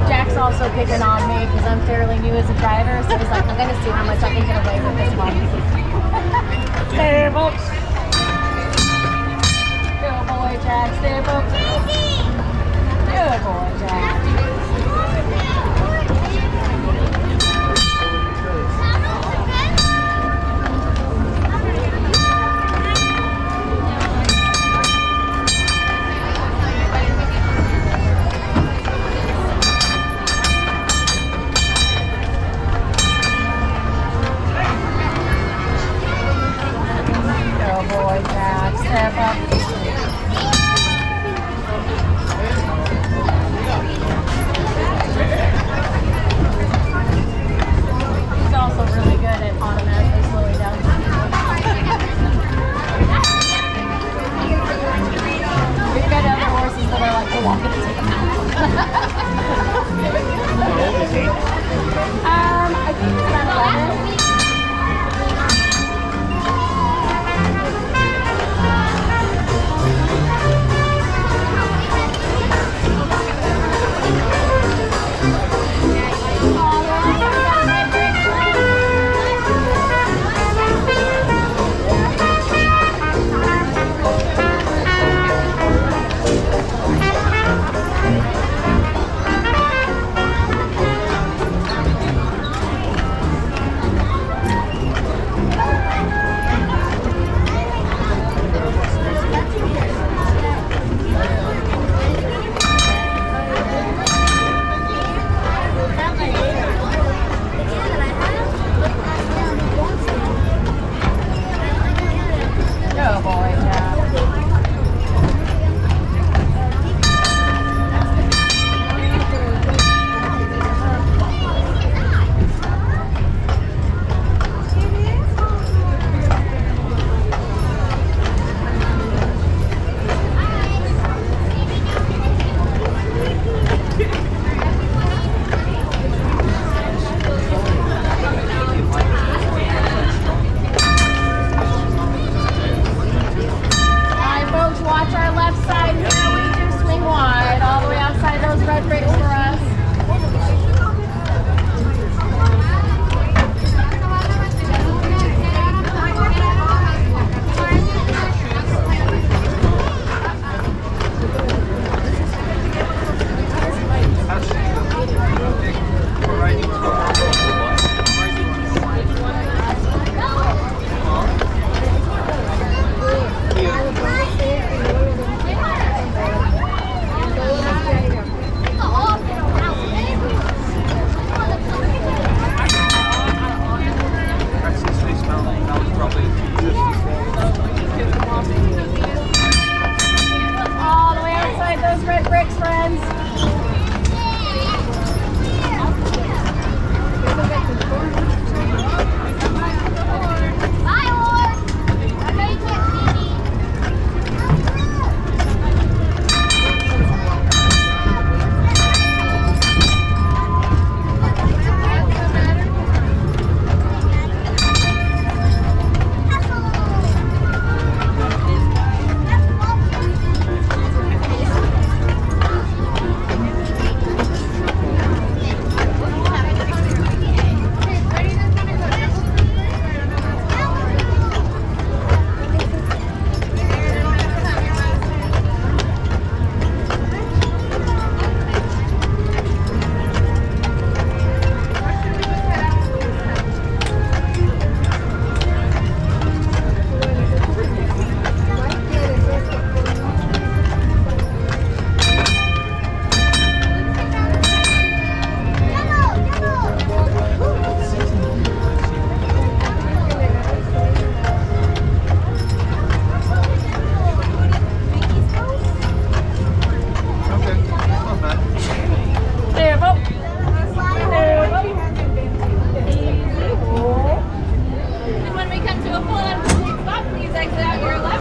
Jack's also picking on me because I'm fairly new as a driver, so he's like, I'm going to see how much I can get away with this one. Stable. Good boy, Jack. Stable. Good boy, Jack. Step up. He's also really good at automatically slowing down. We've got other horses that are like, oh, I'm gonna take him out. I think it's about 11. pull on complete stop, please exit out your left.